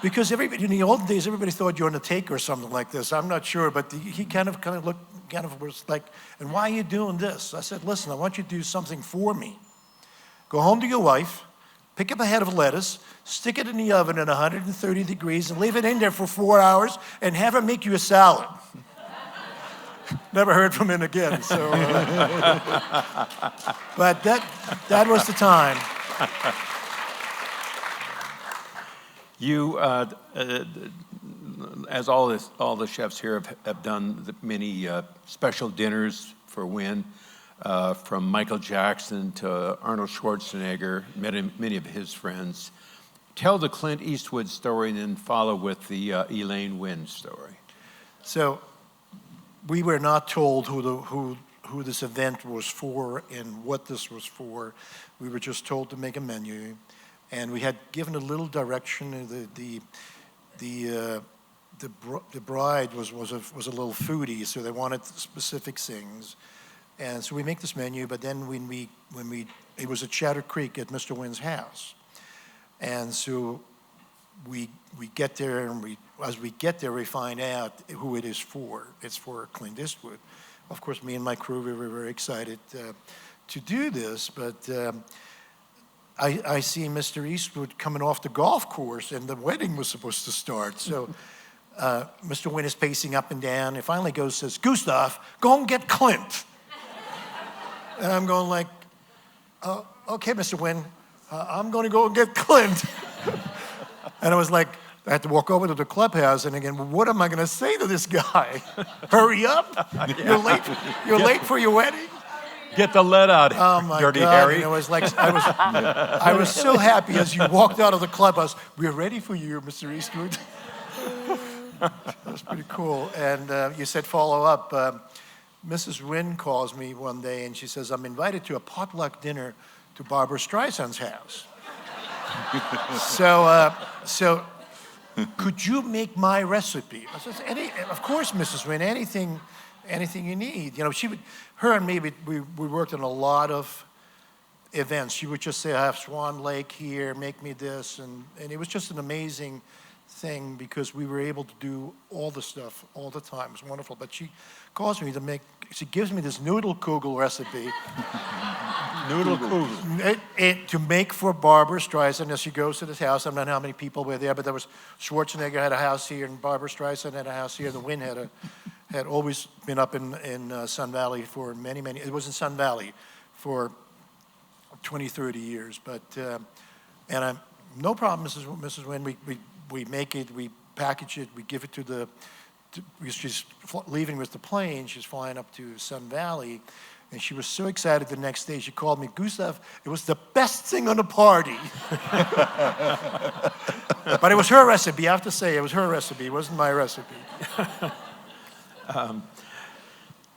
Because everybody, in the old days, everybody thought you were on a take or something like this. I'm not sure, but he kind of looked, was like, "And why are you doing this?" I said, "Listen, I want you to do something for me. Go home to your wife, pick up a head of lettuce, stick it in the oven at 130 degrees, and leave it in there for 4 hours, and have her make you a salad." Never heard from him again. So, but that was the time. You, as all the chefs here have done many special dinners for Wynn, from Michael Jackson to Arnold Schwarzenegger, many of his friends. Tell the Clint Eastwood story and then follow with the Elaine Wynn story. So we were not told who this event was for and what this was for. We were just told to make a menu, and we had given a little direction. the bride was a little foodie, so they wanted specific things, and so we make this menu. But then when it was at Shatter Creek at Mr. Wynn's house, and so we get there, and as we get there, we find out who it is for. It's for Clint Eastwood. Of course, me and my crew, we were very excited to do this, but I see Mr. Eastwood coming off the golf course, and the wedding was supposed to start. So Mr. Wynn is pacing up and down, and finally says, "Gustav, go and get Clint." And I'm going like, "Okay, Mr. Wynn, I'm going to go and get Clint." And I was like, I had to walk over to the clubhouse, and again, what am I going to say to this guy? Hurry up! You're late. You're late for your wedding. Get the lead out, Oh my Dirty God! Harry. And it was like I was so happy as you walked out of the clubhouse. We're ready for you, Mr. Eastwood. That was pretty cool. And you said follow up. Mrs. Wynn calls me one day, and she says, "I'm invited to a potluck dinner to Barbara Streisand's house." So could you make my recipe? I said, of course, Mrs. Wynn, anything you need. You know, her and me, we worked on a lot of events. She would just say, "I have Swan Lake here, make me this," and it was just an amazing thing because we were able to do all the stuff all the time. It was wonderful. But she calls me she gives me this noodle kugel recipe. Noodle kugel. To make for Barbara Streisand as she goes to this house. I don't know how many people were there, but there was Schwarzenegger had a house here, and Barbara Streisand had a house here. The Wynn had always been up in Sun Valley for many. It was in Sun Valley for 20, 30 years. But and I'm no problem, Mrs. Wynn. We make it, we package it, we give it because she's leaving with the plane. She's flying up to Sun Valley. And she was so excited the next day, she called me, "Gustav, it was the best thing on the party." But it was her recipe, I have to say. It was her recipe. It wasn't my recipe.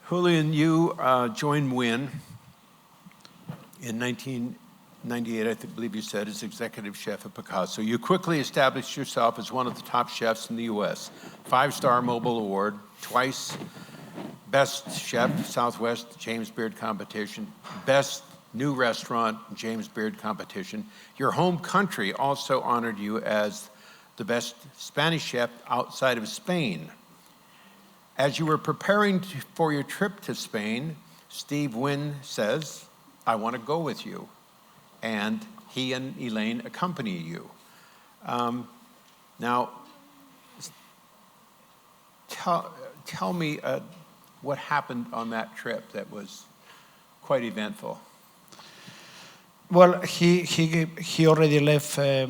Julian, you joined Wynn in 1998, I believe you said, as executive chef at Picasso. You quickly established yourself as one of the top chefs in the U.S. 5-star Mobile Award, twice Best Chef, Southwest James Beard Competition, Best New Restaurant, James Beard Competition. Your home country also honored you as the best Spanish chef outside of Spain. As you were preparing for your trip to Spain, Steve Wynn says, "I want to go with you." And he and Elaine accompany you. Now, tell me what happened on that trip that was quite eventful. Well, he already left the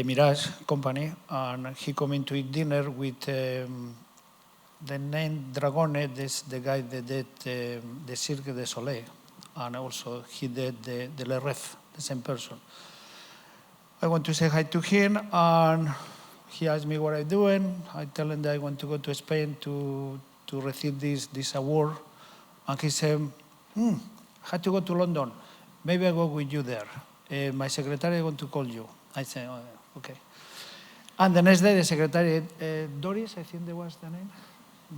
Mirage company, and he come in to eat dinner with the name Dragone. This the guy that did the Cirque du Soleil, and also he did the Le Ref, the same person. I want to say hi to him, and he asked me what I'm doing. I tell him that I want to go to Spain to receive this award, and he said, I had to go to London. Maybe I'll go with you there. My secretary want to call you. I said, oh, okay. And the next day, the secretary, Doris, I think that was the name?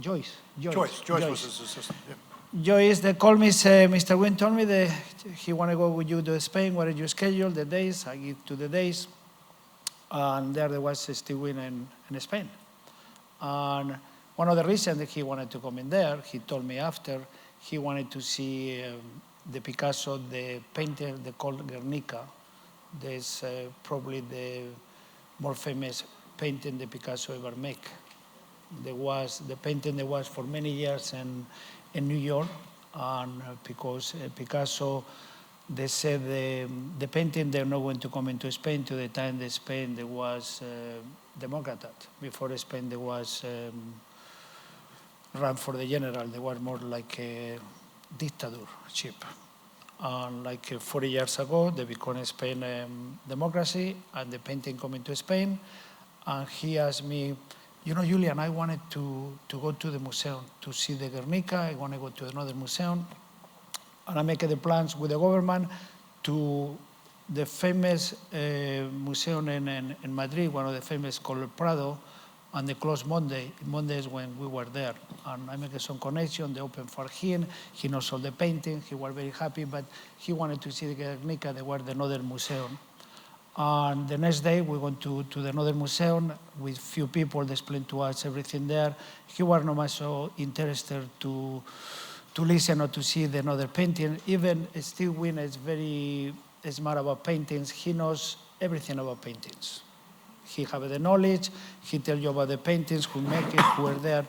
Joyce was his assistant. Yeah. Joyce, they called me, say, Mr. Wynn told me that he want to go with you to Spain. What did you schedule, the days? I give to the days. And there was Steve Wynn in Spain. And one of the reasons that he wanted to come in there, he told me after, he wanted to see the Picasso, the painter they called Guernica. There's probably the more famous painting that Picasso ever make. There was the painting that was for many years in New York, and because Picasso, they said the painting they're not going to come into Spain to the time that Spain there was democratic. Before Spain there was run for the general, they were more like a dictatorship. And like 40 years ago, they became Spain democracy, and the painting coming to Spain. And he asked me, you know, Julian, I wanted to go to the museum to see the Guernica. I want to go to another museum. And I make the plans with the government to the famous museum in Madrid, one of the famous called El Prado, and they closed Mondays when we were there. And I made some connection, they opened for him, he knows all the paintings, he was very happy, but he wanted to see the Guernica, they were the another museum. And the next day we went to the another museum with few people, they explained to us everything there. He was not much so interested to listen or to see the another painting. Even Steve Wynn is very smart about paintings, he knows everything about paintings. He have the knowledge, he tell you about the paintings, who make it, who are there.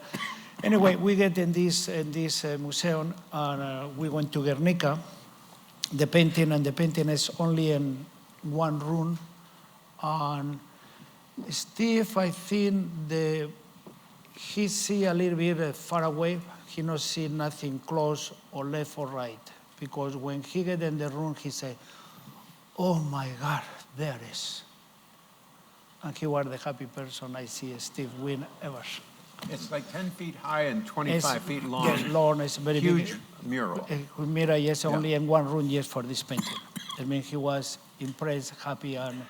Anyway, we get in this museum, and we went to Guernica, the painting is only in one room. And Steve, I think he see a little bit far away, he not see nothing close or left or right. Because when he get in the room, he say, oh my God, there it is. And he was the happy person I see Steve Wynn ever. It's like 10 feet high and 25 feet long. Yes, long, it's very huge big. mural. A mirror, yes, only in one room, yes, for this painting. I mean, he was impressed, happy, and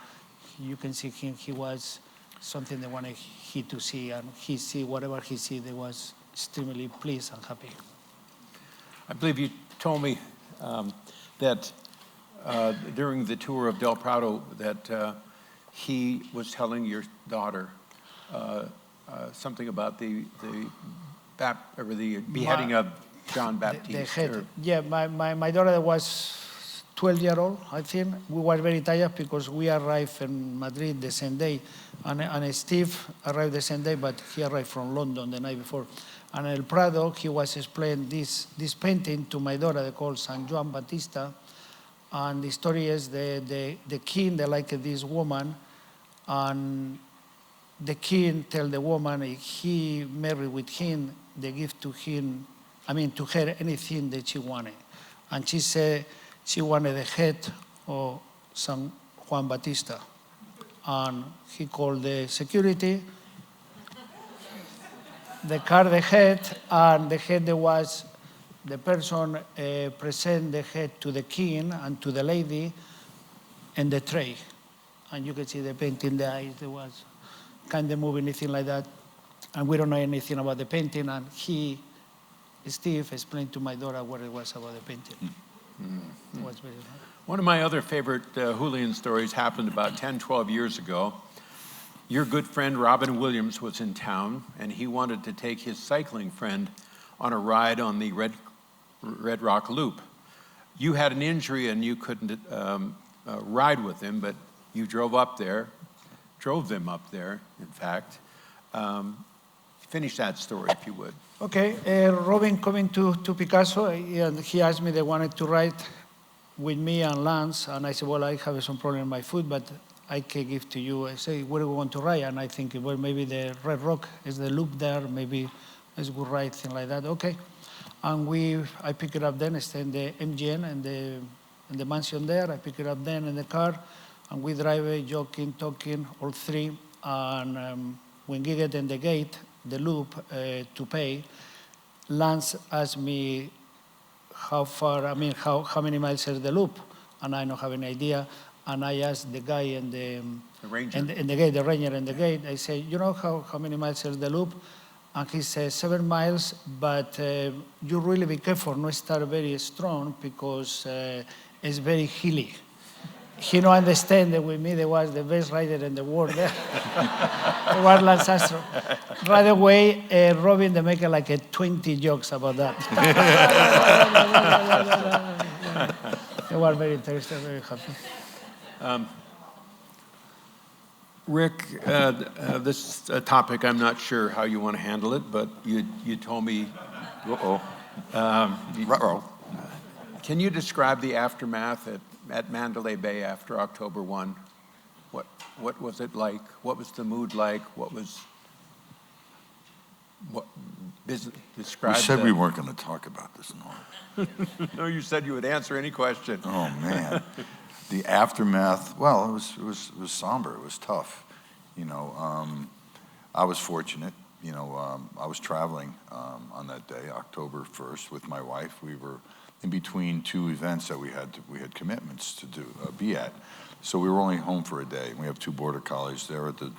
you can see him, he was something they wanted he to see, and he see whatever he see, they was extremely pleased and happy. I believe you told me that during the tour of Del Prado that he was telling your daughter something about the beheading of John Baptiste. Yeah, my daughter was 12-year-old, I think. We were very tired because we arrived in Madrid the same day, and Steve arrived the same day, but he arrived from London the night before. And El Prado, he was explaining this painting to my daughter, called San Juan Bautista, and the story is the king, they like this woman, and the king tell the woman if he married with him, they give to him, to her anything that she wanted. And she said she wanted the head of San Juan Bautista. And he called the security, they carried the head, and the head was, the person present the head to the king and to the lady in the tray. And you can see the painting, the eyes, there was kind of moving, anything like that. And we don't know anything about the painting, and Steve explained to my daughter what it was about the painting. It was very hard. One of my other favorite Julian stories happened about 10, 12 years ago. Your good friend Robin Williams was in town, and he wanted to take his cycling friend on a ride on the Red Rock Loop. You had an injury and you couldn't ride with him, but you drove them up there, in fact. Finish that story, if you would. Okay, Robin coming to Picasso, and he asked me they wanted to ride with me and Lance, and I said, well, I have some problem in my foot, but I can give to you. I say, where do we want to ride? And I think, well, maybe the Red Rock is the loop there, maybe it's a good ride, thing like that. Okay. And I pick it up then, I stay in the MGN and the mansion there. I pick it up then in the car, and we drive it, joking, talking, all three. And when we get in the gate, the loop to pay, Lance asked me how many miles is the loop, and I don't have any idea. And I asked the guy in the ranger in the gate, the ranger in the gate. I say, you know how many miles is the loop? And he says 7 miles, but you really be careful, not start very strong because it's very hilly. He don't understand that with me, there was the best rider in the world there. It was Lance Armstrong. Right away, Robin, they make like 20 jokes about that. They were very interested, very happy. Rick, this topic, I'm not sure how you want to handle it, but you told me. Can you describe the aftermath at Mandalay Bay after October 1? What was it like? What was the mood like? Describe. We said we weren't going to talk about this, no. No, you said you would answer any question. Oh man. The aftermath, well, it was somber. It was tough. I was fortunate. I was traveling on that day, October 1st, with my wife. We were in between two events that we had commitments to do be at. So we were only home for a day. We have two border collies. They're at the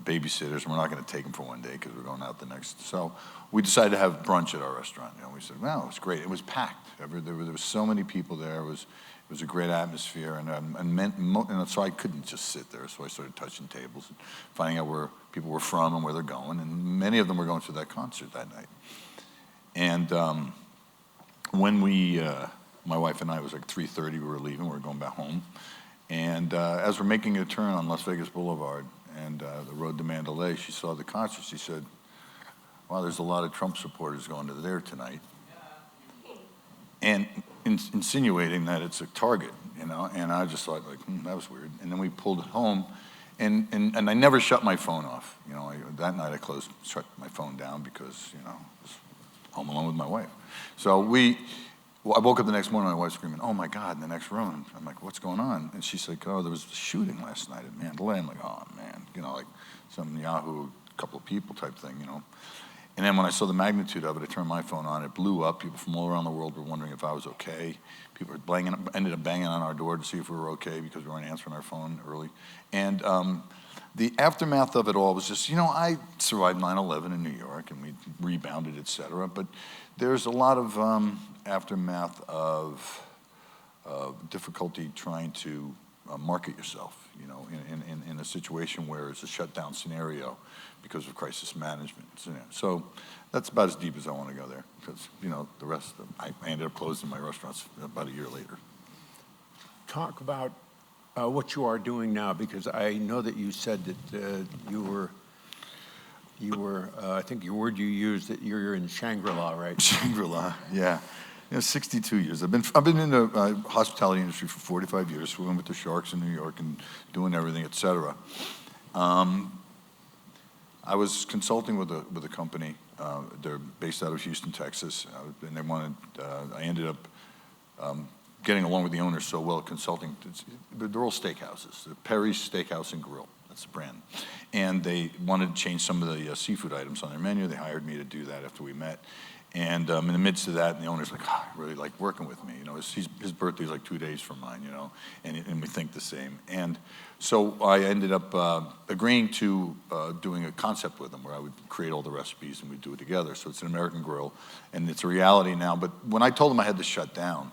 babysitters, and we're not going to take them for one day because we're going out the next. So we decided to have brunch at our restaurant. We said, "Wow, it was great. It was packed. There were so many people there. It was a great atmosphere, and so I couldn't just sit there. So I started touching tables and finding out where people were from and where they're going, and many of them were going to that concert that night. And when my wife and I, it was like 3:30, we were leaving, we were going back home, and as we're making a turn on Las Vegas Boulevard and the road to Mandalay, she saw the concert. She said, "Wow, there's a lot of Trump supporters going to there tonight," and insinuating that it's a target, and I just thought, like, that was weird. And then we pulled home, and I never shut my phone off. That night I shut my phone down because, I was home alone with my wife. So I woke up the next morning, my wife's screaming, "Oh my God," in the next room. I'm like, "What's going on?" And she's like, "Oh, there was a shooting last night at Mandalay." I'm like, "Oh man," like some Yahoo, couple of people type thing, And then when I saw the magnitude of it, I turned my phone on. It blew up. People from all around the world were wondering if I was okay. People ended up banging on our door to see if we were okay because we weren't answering our phone early. And the aftermath of it all was just, I survived 9/11 in New York, and we rebounded, et cetera. But there's a lot of aftermath of difficulty trying to market yourself, in a situation where it's a shutdown scenario because of crisis management. So that's about as deep as I want to go there, because, the rest of them, I ended up closing my restaurants about a year later. Talk about what you are doing now, because I know that you said that you were, I think your word you used, that you're in Shangri-La, right? Shangri-La, yeah. 62 years. I've been in the hospitality industry for 45 years, swimming with the sharks in New York and doing everything, et cetera. I was consulting with a company. They're based out of Houston, Texas, and they wanted. I ended up getting along with the owners so well, consulting. They're all steakhouses. Perry's Steakhouse and Grill. That's the brand. And they wanted to change some of the seafood items on their menu. They hired me to do that after we met. And in the midst of that, and the owner's like, I really like working with me. His birthday's like 2 days from mine, and we think the same. And so I ended up agreeing to doing a concept with them where I would create all the recipes and we'd do it together. So it's an American grill, and it's a reality now. But when I told them I had to shut down,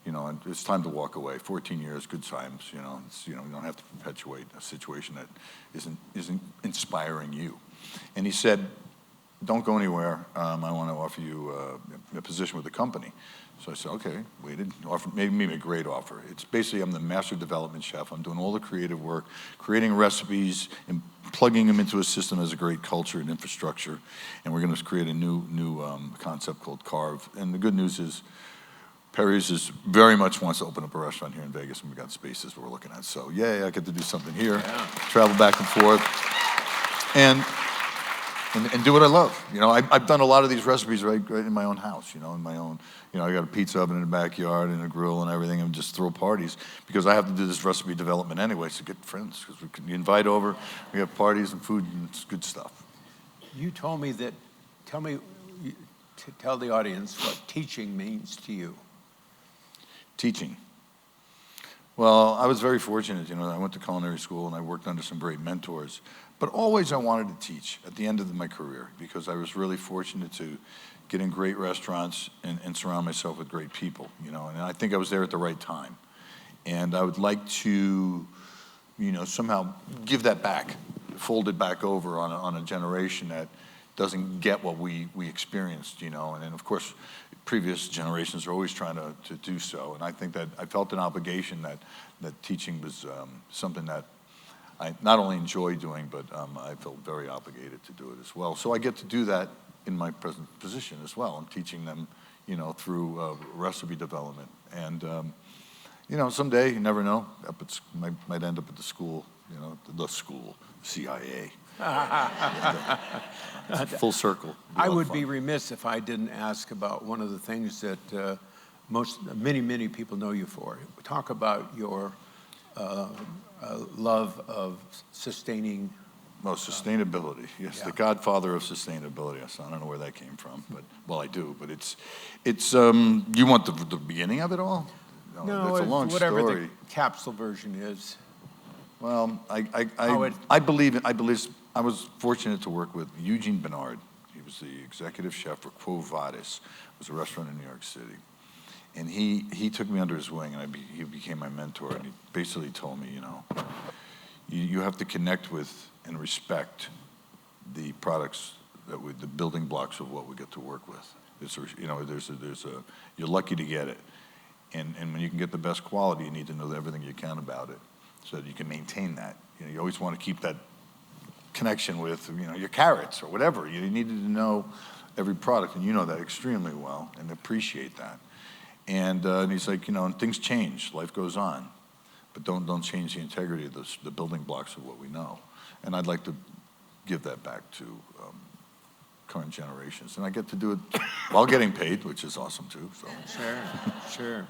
and it's time to walk away. 14 years, good times. You don't have to perpetuate a situation that isn't inspiring you. And he said, "Don't go anywhere. I want to offer you a position with the company." So I said, "Okay." Waited. Made me a great offer. It's basically, I'm the master development chef. I'm doing all the creative work, creating recipes and plugging them into a system that has a great culture and infrastructure. And we're going to create a new concept called Carve. And the good news is, Perry's very much wants to open up a restaurant here in Vegas, and we've got spaces we're looking at. So I get to do something here, travel back and forth, and do what I love. I've done a lot of these recipes right in my own house, in my own, I got a pizza oven in the backyard and a grill and everything, and just throw parties because I have to do this recipe development anyway, so get friends, because we can invite over, we have parties and food, and it's good stuff. You told me that, tell the audience what teaching means to you. Teaching. Well, I was very fortunate. I went to culinary school and I worked under some great mentors. But always I wanted to teach at the end of my career because I was really fortunate to get in great restaurants and surround myself with great people, And I think I was there at the right time. And I would like to, somehow give that back, fold it back over on a generation that doesn't get what we experienced, And then, of course, previous generations are always trying to do so. And I think that I felt an obligation that teaching was something that I not only enjoy doing, but I felt very obligated to do it as well. So I get to do that in my present position as well. I'm teaching them, through recipe development. And, someday, you never know, might end up at the school, the school, CIA. Full circle. I would be remiss if I didn't ask about one of the things that many people know you for. Talk about your love of sustaining Well, sustainability, yes, the godfather of sustainability. So I don't know where that came from, but, well, I do, but it's. You want the beginning of it all? No, it's a long whatever story. the capsule version is. Well, How it- I believe I was fortunate to work with Eugene Bernard. He was the executive chef for Quo Vadis. It was a restaurant in New York City. And he took me under his wing, and he became my mentor. And he basically told me, you have to connect with and respect the products the building blocks of what we get to work with. You're lucky to get it. And when you can get the best quality, you need to know everything you can about it so that you can maintain that. You always want to keep that connection with, your carrots or whatever. You needed to know every product, and you know that extremely well and appreciate that. And he's like, and things change, life goes on, but don't change the integrity of the building blocks of what we know. And I'd like to give that back to current generations, and I get to do it while getting paid, which is awesome too. So. Sure.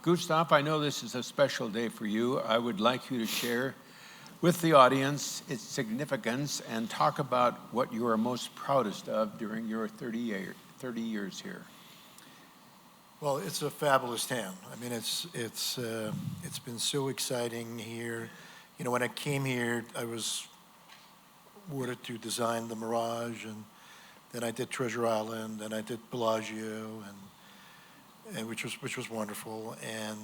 Gustav, I know this is a special day for you. I would like you to share with the audience its significance and talk about what you are most proudest of during your 30 years here. Well, it's a fabulous town. I mean, it's been so exciting here. When I came here, I was ordered to design the Mirage, and then I did Treasure Island, and I did Bellagio, and which was wonderful. And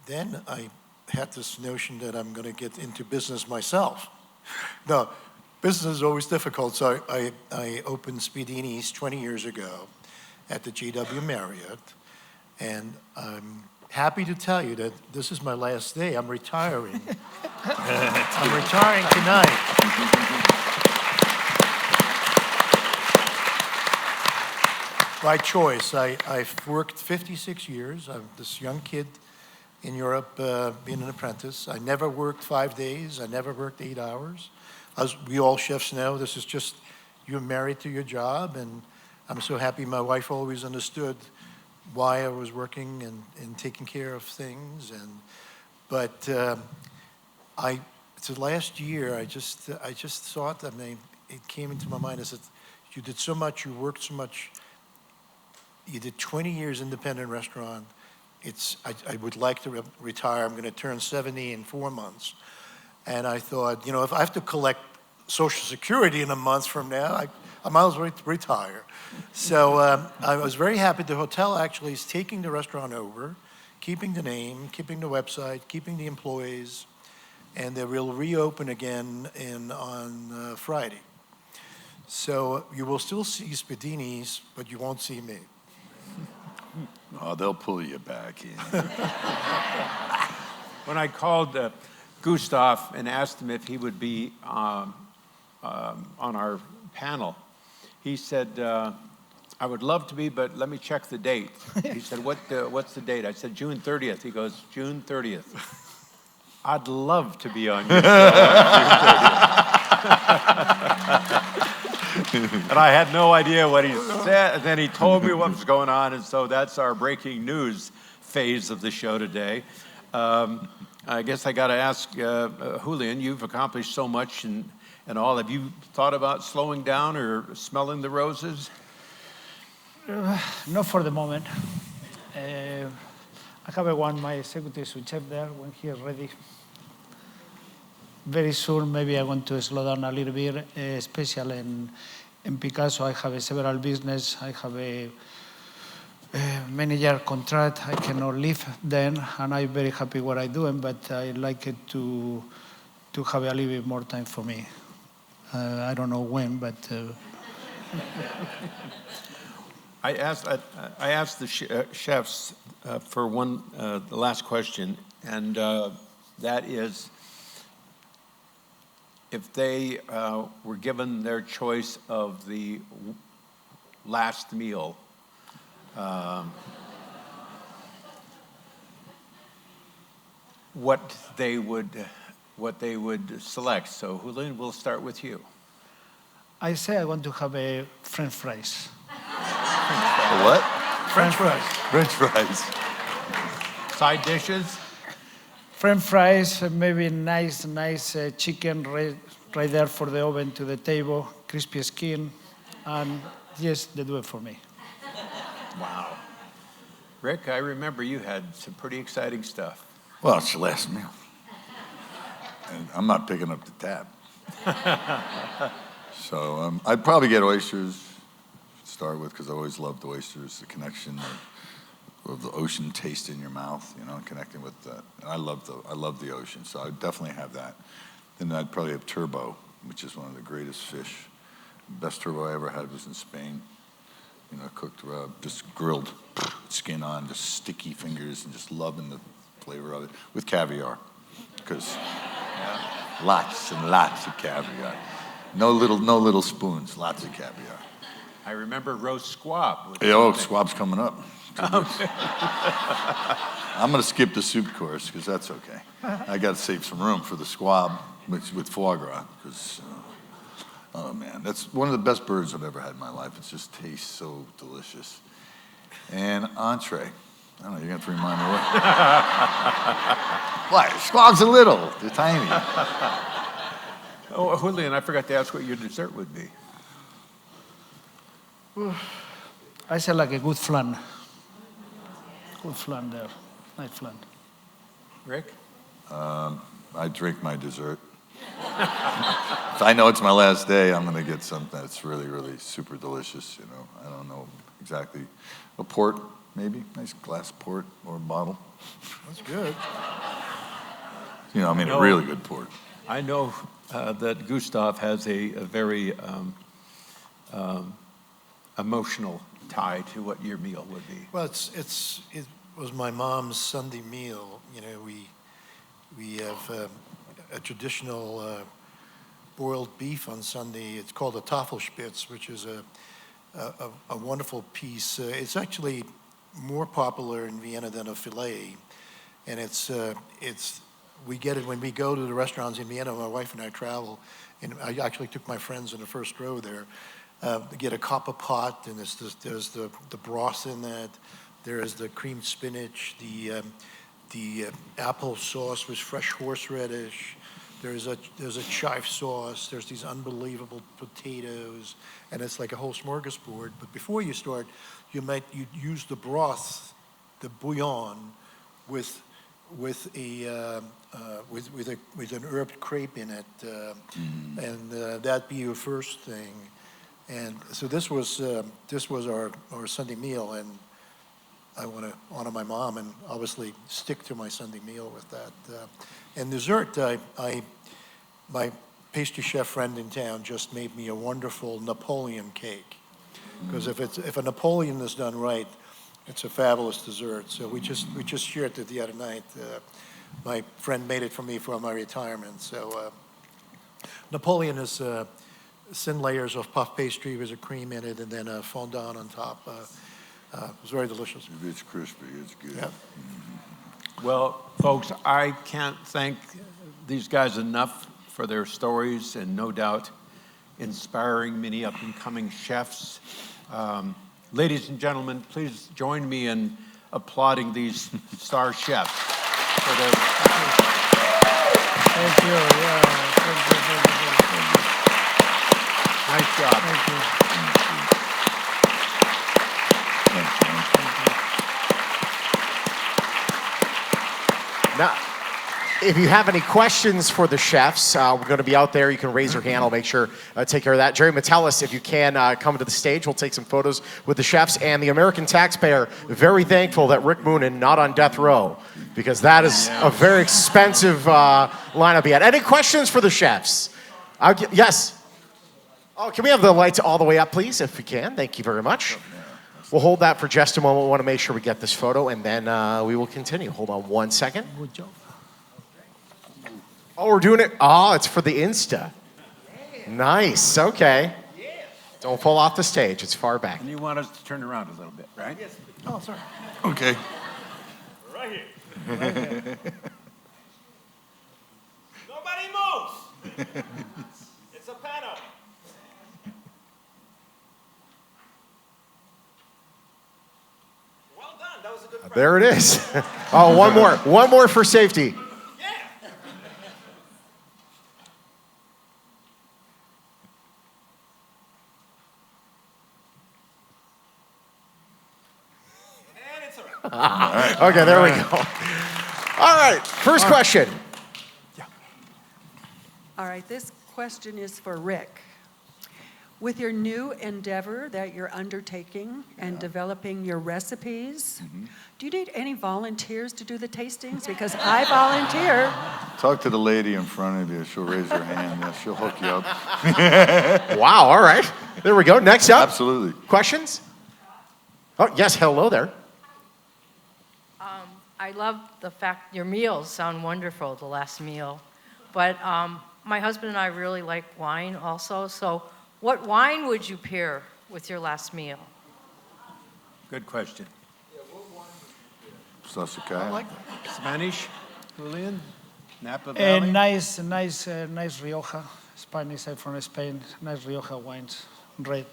then I had this notion that I'm going to get into business myself. No, business is always difficult, so I opened Spiedini's 20 years ago at the JW Marriott, and I'm happy to tell you that this is my last day. I'm retiring. I'm retiring tonight. By choice. I've worked 56 years. I'm this young kid in Europe being an apprentice. I never worked 5 days. I never worked 8 hours. As we all chefs know, this is just, you're married to your job, and I'm so happy my wife always understood why I was working and taking care of things. But the last year, I just thought, it came into my mind, I said, you did so much, you worked so much, you did 20 years independent restaurant. I would like to retire. I'm going to turn 70 in 4 months. And I thought, if I have to collect Social Security in a month from now, I might as well retire. So I was very happy. The hotel actually is taking the restaurant over, keeping the name, keeping the website, keeping the employees, and they will reopen again on Friday. So you will still see Spiedini's, but you won't see me. Oh, they'll pull you back in. When I called Gustav and asked him if he would be on our panel, he said, I would love to be, but let me check the date. He said, what's the date? I said, June 30th. He goes, June 30th. I'd love to be on your show on June 30th. And I had no idea what he said. And then he told me what was going on, and so that's our breaking news phase of the show today. I guess I got to ask, Julian, you've accomplished so much and all. Have you thought about slowing down or smelling the roses? Not for the moment. I have my executive chef there when he is ready. Very soon, maybe I want to slow down a little bit, especially in Picasso. I have several business. I have a many-year contract. I cannot leave then, and I'm very happy what I'm doing, but I like it to have a little bit more time for me. I don't know when, but... I asked the chefs for the last question, and that is, if they were given their choice of the last meal, what they would select. So, Julian, we'll start with you. I say I want to have a French fries. What? French fries. French fries. Side dishes? French fries, maybe nice chicken, right there for the oven to the table, crispy skin, and yes, they do it for me. Wow. Rick, I remember you had some pretty exciting stuff. Well, it's the last meal. And I'm not picking up the tab. So I'd probably get oysters to start with, because I always loved oysters, the connection of the ocean taste in your mouth, you know, connecting with the, I love the ocean, so I'd definitely have that. Then I'd probably have turbot, which is one of the greatest fish. Best turbot I ever had was in Spain. You know, cooked, just grilled, skin on, just sticky fingers, and just loving the flavor of it with caviar, because lots and lots of caviar. No little spoons, lots of caviar. I remember roast squab. Squab's coming up. I'm going to skip the soup course, because that's okay. I got to save some room for the squab with foie gras, because, oh man, that's one of the best birds I've ever had in my life. It just tastes so delicious. And entree. I don't know, you're going to have to remind me what? What? Squabs are little. They're tiny. Oh, Julian, I forgot to ask what your dessert would be. I say like a good flan. Good flan there, nice flan. Rick? I drink my dessert. If I know it's my last day, I'm going to get something that's really, really super delicious, you know. I don't know exactly. A port, maybe. Nice glass port or a bottle. That's good. You know, I mean, a really good port. I know that Gustav has a very emotional tie to what your meal would be. Well, it was my mom's Sunday meal. You know, we have a traditional boiled beef on Sunday. It's called a Tafelspitz, which is a wonderful piece. It's actually more popular in Vienna than a filet, and it's we get it when we go to the restaurants in Vienna. My wife and I travel, and I actually took my friends in the first row there. To get a copper pot, and there's the broth in that. There is the creamed spinach, the apple sauce with fresh horseradish. There's a chive sauce. There's these unbelievable potatoes, and it's like a whole smorgasbord. But before you start, you'd use the broth, the bouillon, with an herb crepe in it, and that'd be your first thing. And so this was our Sunday meal, and I want to honor my mom and obviously stick to my Sunday meal with that. And dessert, my pastry chef friend in town just made me a wonderful Napoleon cake, because if a Napoleon is done right, it's a fabulous dessert. So we just shared it the other night. My friend made it for me for my retirement. So Napoleon is thin layers of puff pastry with a cream in it, and then a fondant on top. It was very delicious. If it's crispy, it's good. Yeah. Well, folks, I can't thank these guys enough for their stories, and no doubt inspiring many up-and-coming chefs. Ladies and gentlemen, please join me in applauding these star chefs for their... Thank you. Yeah, thank you. Nice job. Thank you. Now, if you have any questions for the chefs, we're going to be out there. You can raise your hand. I'll make sure take care of that. Jerry Metellus, if you can come to the stage, we'll take some photos with the chefs. And the American taxpayer, very thankful that Rick Moonen not on death row, because that is a very expensive lineup he had. Any questions for the chefs? Yes. Oh, can we have the lights all the way up, please, if we can? Thank you very much. We'll hold that for just a moment. We want to make sure we get this photo, and then we will continue. Hold on one second. Good job. Oh, we're doing it. Oh, it's for the Insta. Nice. Okay. Don't fall off the stage. It's far back. And you want us to turn around a little bit, right? Yes. Oh, sorry. Okay. Right here. Nobody moves. It's a panel. Well done. That was a good practice. There it is. Oh, one more. One more for safety. Yeah. Okay, there we go. All right, first question. All right, this question is for Rick. With your new endeavor that you're undertaking and developing your recipes, do you need any volunteers to do the tastings? Because I volunteer. Talk to the lady in front of you. She'll raise her hand. Yeah, she'll hook you up. Wow, all right. There we go. Next up. Absolutely. Questions? Oh, yes, hello there. I love the fact your meals sound wonderful, the last meal. But my husband and I really like wine also. So what wine would you pair with your last meal? Good question. Sassicaia. Spanish, Julian? Napa A Valley? nice Rioja, Spanish side from Spain, nice Rioja wines, red,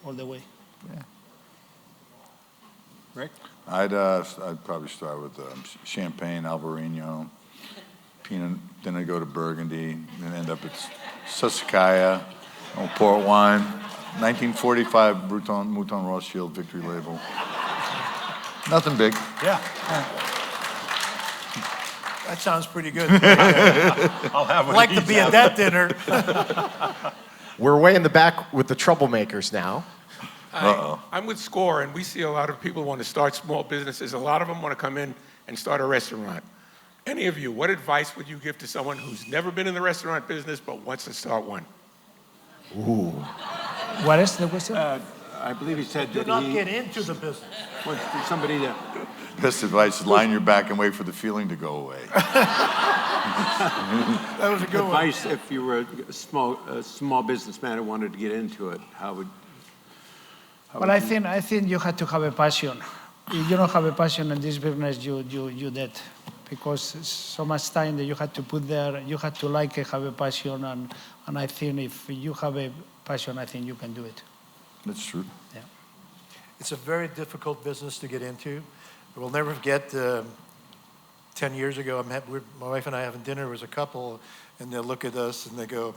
all the way. Rick? I'd probably start with Champagne, Albarino, Pinot, then I'd go to Burgundy, then end up at Sassicaia, old port wine, 1945 Mouton Rothschild Victory Label. Nothing big. Yeah. That sounds pretty good. I'll have I'd like to be at that dinner. We're way in the back with the troublemakers now. I'm with SCORE, and we see a lot of people want to start small businesses. A lot of them want to come in and start a restaurant. Any of you, what advice would you give to someone who's never been in the restaurant business but wants to start one? Ooh. What is the question? I believe he said Do that not he get into the business. wants somebody to... Best advice is line your back and wait for the feeling to go away. That was a good one. Advice if you were a small businessman who wanted to get into it, how would... Well, I think you have to have a passion. If you don't have a passion in this business, you dead. Because so much time that you have to put there, you have to like it, have a passion, and I think if you have a passion, I think you can do it. That's true. Yeah. It's a very difficult business to get into. We'll never forget 10 years ago, my wife and I having dinner, there was a couple, and they look at us and they go,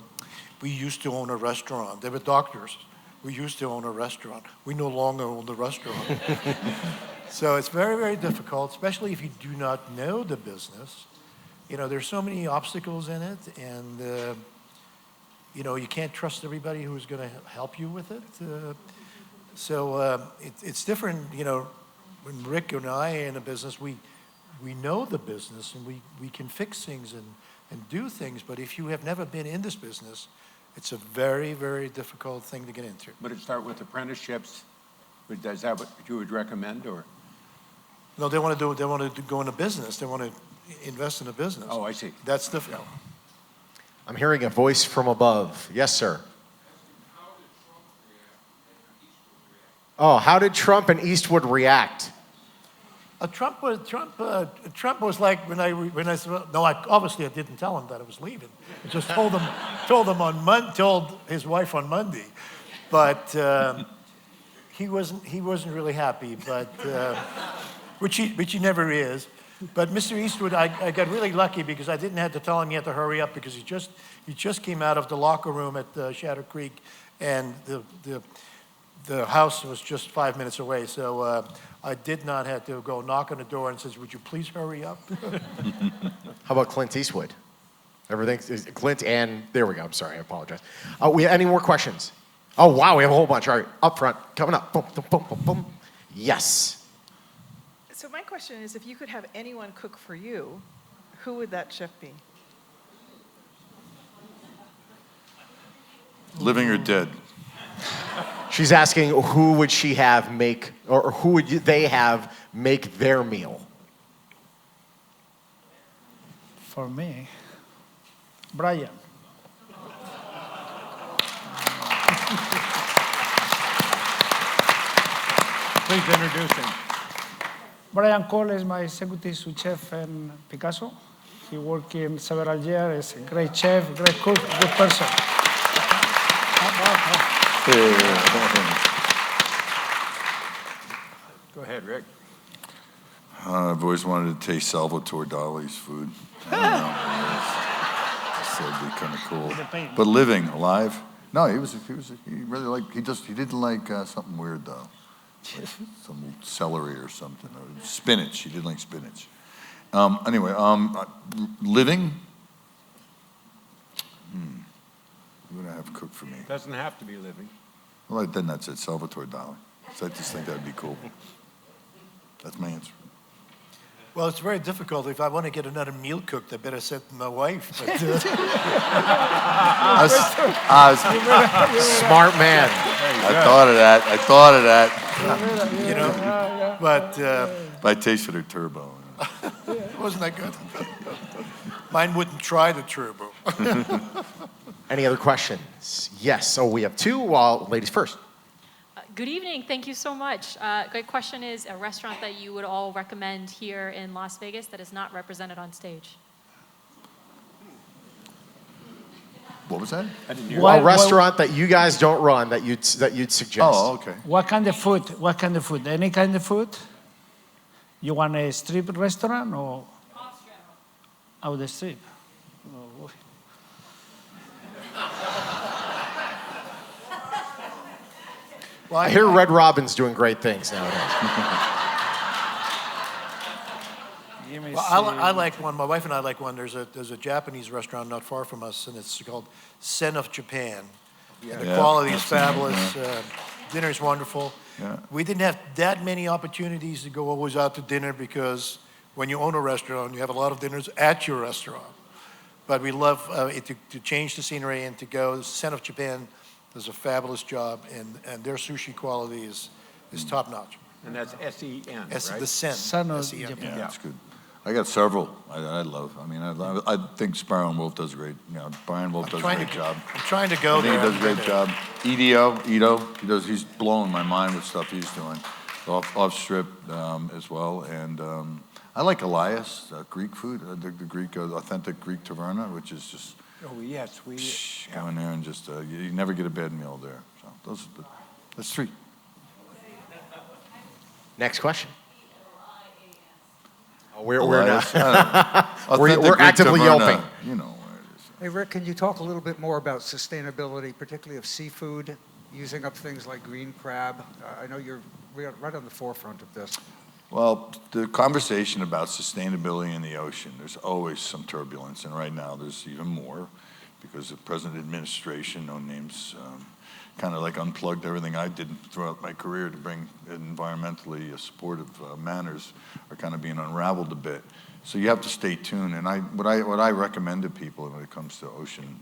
we used to own a restaurant. They were doctors. We used to own a restaurant. We no longer own the restaurant. So it's very, very difficult, especially if you do not know the business. You know, there's so many obstacles in it, and you know, you can't trust everybody who's going to help you with it. It's different, you know, when Rick and I are in a business, we know the business and we can fix things and do things, but if you have never been in this business, it's a very, very difficult thing to get into. Would it start with apprenticeships? Is that what you would recommend, or? No, they want to go into business. They want to invest in a business. Oh, I see. That's difficult. I'm hearing a voice from above. Yes, sir. Oh, how did Trump and Eastwood react? Trump was like when I said, no, obviously I didn't tell him that I was leaving. I just told his wife on Monday, but he wasn't really happy, but which he never is. But Mr. Eastwood, I got really lucky because I didn't have to tell him he had to hurry up because he just came out of the locker room at Shadow Creek, and the house was just 5 minutes away. So I did not have to go knock on the door and says, "Would you please hurry up?" How about Clint Eastwood? Clint and there we go. I'm sorry, I apologize. We any more questions? Oh wow, we have a whole bunch. All right, up front, coming up. Boom, boom, boom, boom, boom. Yes. So my question is, if you could have anyone cook for you, who would that chef be? Living or dead? She's asking who would she have make, or who would they have make their meal? For me, Brian. Please introduce him. Brian Cole is my executive sous chef in Picasso. He worked in several years. He's a great chef, great cook, good person. Go ahead, Rick. I've always wanted to taste Salvatore Dali's food. I don't know. So it'd be kind of cool. But living, alive? No, he really liked. He didn't like something weird though. some celery or something, or spinach. She didn't like spinach. Anyway, living. Who would I have cook for me? Doesn't have to be living. Well, then that's it, Salvatore Dali. So I just think that'd be cool. That's my answer. Well, it's very difficult. If I want to get another meal cooked, I better send my wife. But, Smart man. I thought of that. you know, but I tasted her turbo. wasn't that good? Mine wouldn't try the turbo. Any other questions? Yes. So we have two. Ladies first. Good evening. Thank you so much. Great question is a restaurant that you would all recommend here in Las Vegas that is not represented on stage. What was that? A restaurant that you guys don't run that you'd suggest. Oh, okay. What kind of food? What kind of food? Any kind of food? You want a strip restaurant or out the strip? Oh. Well, I hear Red Robin's doing great things nowadays. Well, I like one. My wife and I like one. There's a Japanese restaurant not far from us, and it's called Sen of Japan. And the quality is fabulous. Dinner is wonderful. Yeah. We didn't have that many opportunities to go always out to dinner because when you own a restaurant, you have a lot of dinners at your restaurant. But we love to change the scenery and to go. Sen of Japan does a fabulous job, and their sushi quality is top notch. And that's S-E-N, right? The Sen. Sen of S-E-N. Japan. Yeah, that's good. I got several. I love. I mean, I think Sparrow and Wolf does great. You know, Brian Wolf does a great job. I'm trying to go I think there. he does a great job. Ito, he's blowing my mind with stuff he's doing. Off strip as well. And I like Elias, Greek food, the Greek, authentic Greek taverna, which is just Oh, yes, go in there and just, you never get a bad meal there. So that's three. Next question. We're Elias, we're actively yelping. You know where it is. Hey, Rick, can you talk a little bit more about sustainability, particularly of seafood, using up things like green crab? I know you're right on the forefront of this. Well, the conversation about sustainability in the ocean, there's always some turbulence, and right now there's even more because the present administration, no names, kind of like unplugged everything I did throughout my career to bring environmentally supportive manners are kind of being unraveled a bit. So you have to stay tuned. And what I recommend to people when it comes to ocean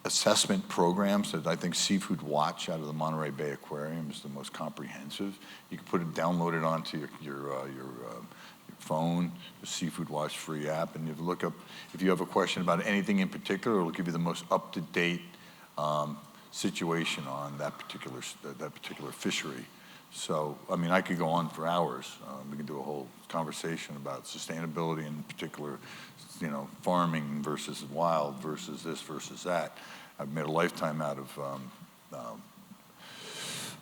assessment programs, that I think Seafood Watch out of the Monterey Bay Aquarium is the most comprehensive. You can download it onto your phone, the Seafood Watch free app, and you look up, if you have a question about anything in particular, it'll give you the most up-to-date situation on that particular fishery. So, I mean, I could go on for hours. We could do a whole conversation about sustainability, in particular, you know, farming versus wild versus this versus that. I've made a lifetime out of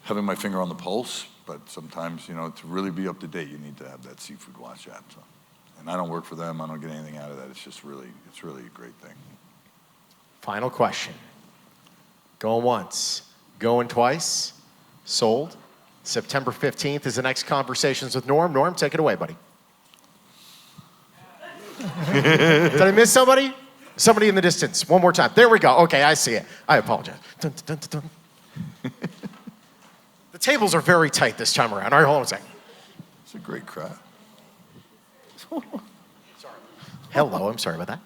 having my finger on the pulse, but sometimes, you know, to really be up to date, you need to have that Seafood Watch app. So, and I don't work for them. I don't get anything out of that. It's really a great thing. Final question. Going once, going twice, sold. September 15th is the next Conversations with Norm. Norm, take it away, buddy. Did I miss somebody? Somebody in the distance. One more time. There we go. Okay, I see it. I apologize. Dun, dun, dun, dun. The tables are very tight this time around. All right, hold on a second. It's a great crowd. Hello, I'm sorry about that.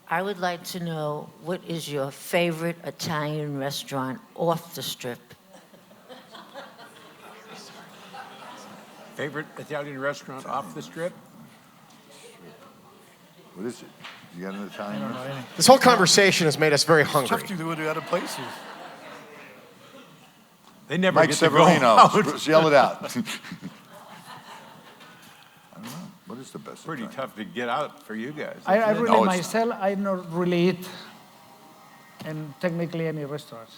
I would like to know, what is your favorite Italian restaurant off the strip? Favorite Italian restaurant off the strip? What is it? You got an Italian restaurant? This whole conversation has made us very hungry. Tough to do it out of places. They never Mike get to go Severino, out. yell it out. I don't know. What is the best? Pretty Italian? tough to get out for you guys. I isn't it? really No, it's myself, I not really eat in technically any restaurants.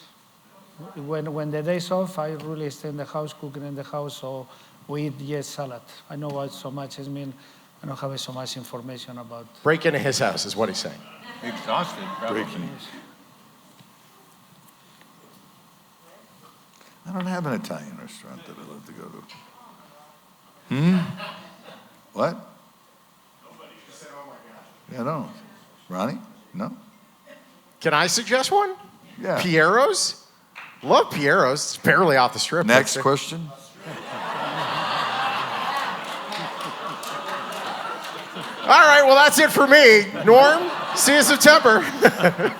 When the days off, I really stay in the house, cooking in the house, so we eat just salad. I know what so much is mean. I don't have so much information about. Break into his house is what he's saying. Exhausted, probably. Breaking. I don't have an Italian restaurant that I love to go to. What? Nobody. You said, oh my gosh. Yeah, I don't. Ronnie? No? Can I suggest one? Yeah. Piero's? Love Piero's. It's barely off the strip. Next question. All right, well, that's it for me. Norm, see you in September.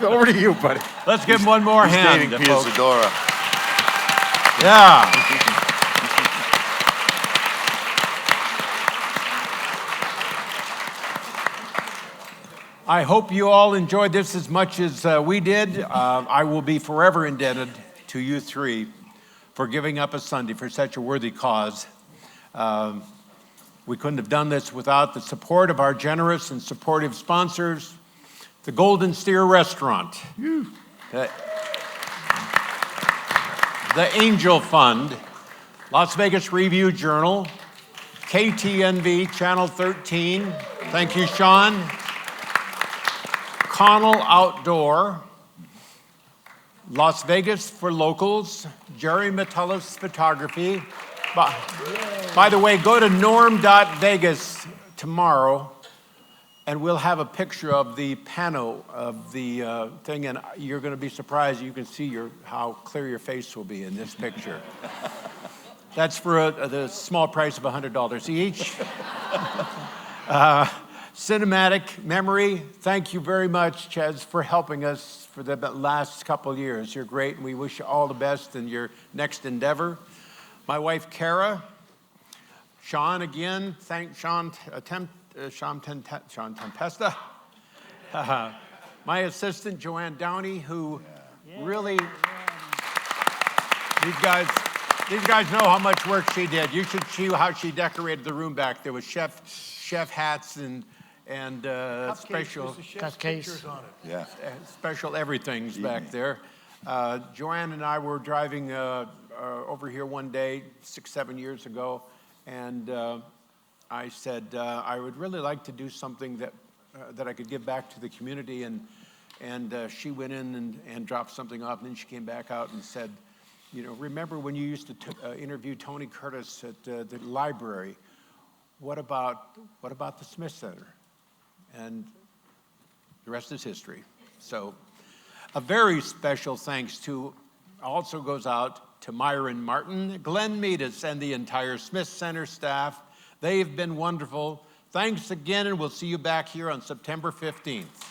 Over to you, buddy. Let's give him one more He's hand. dating Pia folks. Zadora. Yeah. I hope you all enjoyed this as much as we did. I will be forever indebted to you three for giving up a Sunday for such a worthy cause. We couldn't have done this without the support of our generous and supportive sponsors, the Golden Steer Restaurant, the Angel Fund, Las Vegas Review-Journal, KTNV Channel 13. Thank you, Sean. Connell Outdoor, Las Vegas for Locals, Jerry Metellus Photography. By the way, go to norm.vegas tomorrow, and we'll have a picture of the pano of the thing, and you're going to be surprised. You can see how clear your face will be in this picture. That's for the small price of $100 each. Cinematic Memory, thank you very much, Ches, for helping us for the last couple of years. You're great, and we wish you all the best in your next endeavor. My wife, Kara. Sean, again, thank Sean Tempesta. My assistant, Joanne Downey, who really, these guys know how much work she did. You should see how she decorated the room back there with chef hats and special pictures on it. Yeah. special everythings back there. Joanne and I were driving over here one day, 6-7 years ago, and I said I would really like to do something that I could give back to the community, and she went in and dropped something off, and then she came back out and said, you know, remember when you used to interview Tony Curtis at the library? What about the Smith Center? And the rest is history. So a very special thanks also goes out to Myron Martin, Glenn Meadis, and the entire Smith Center staff. They've been wonderful. Thanks again, and we'll see you back here on September 15th.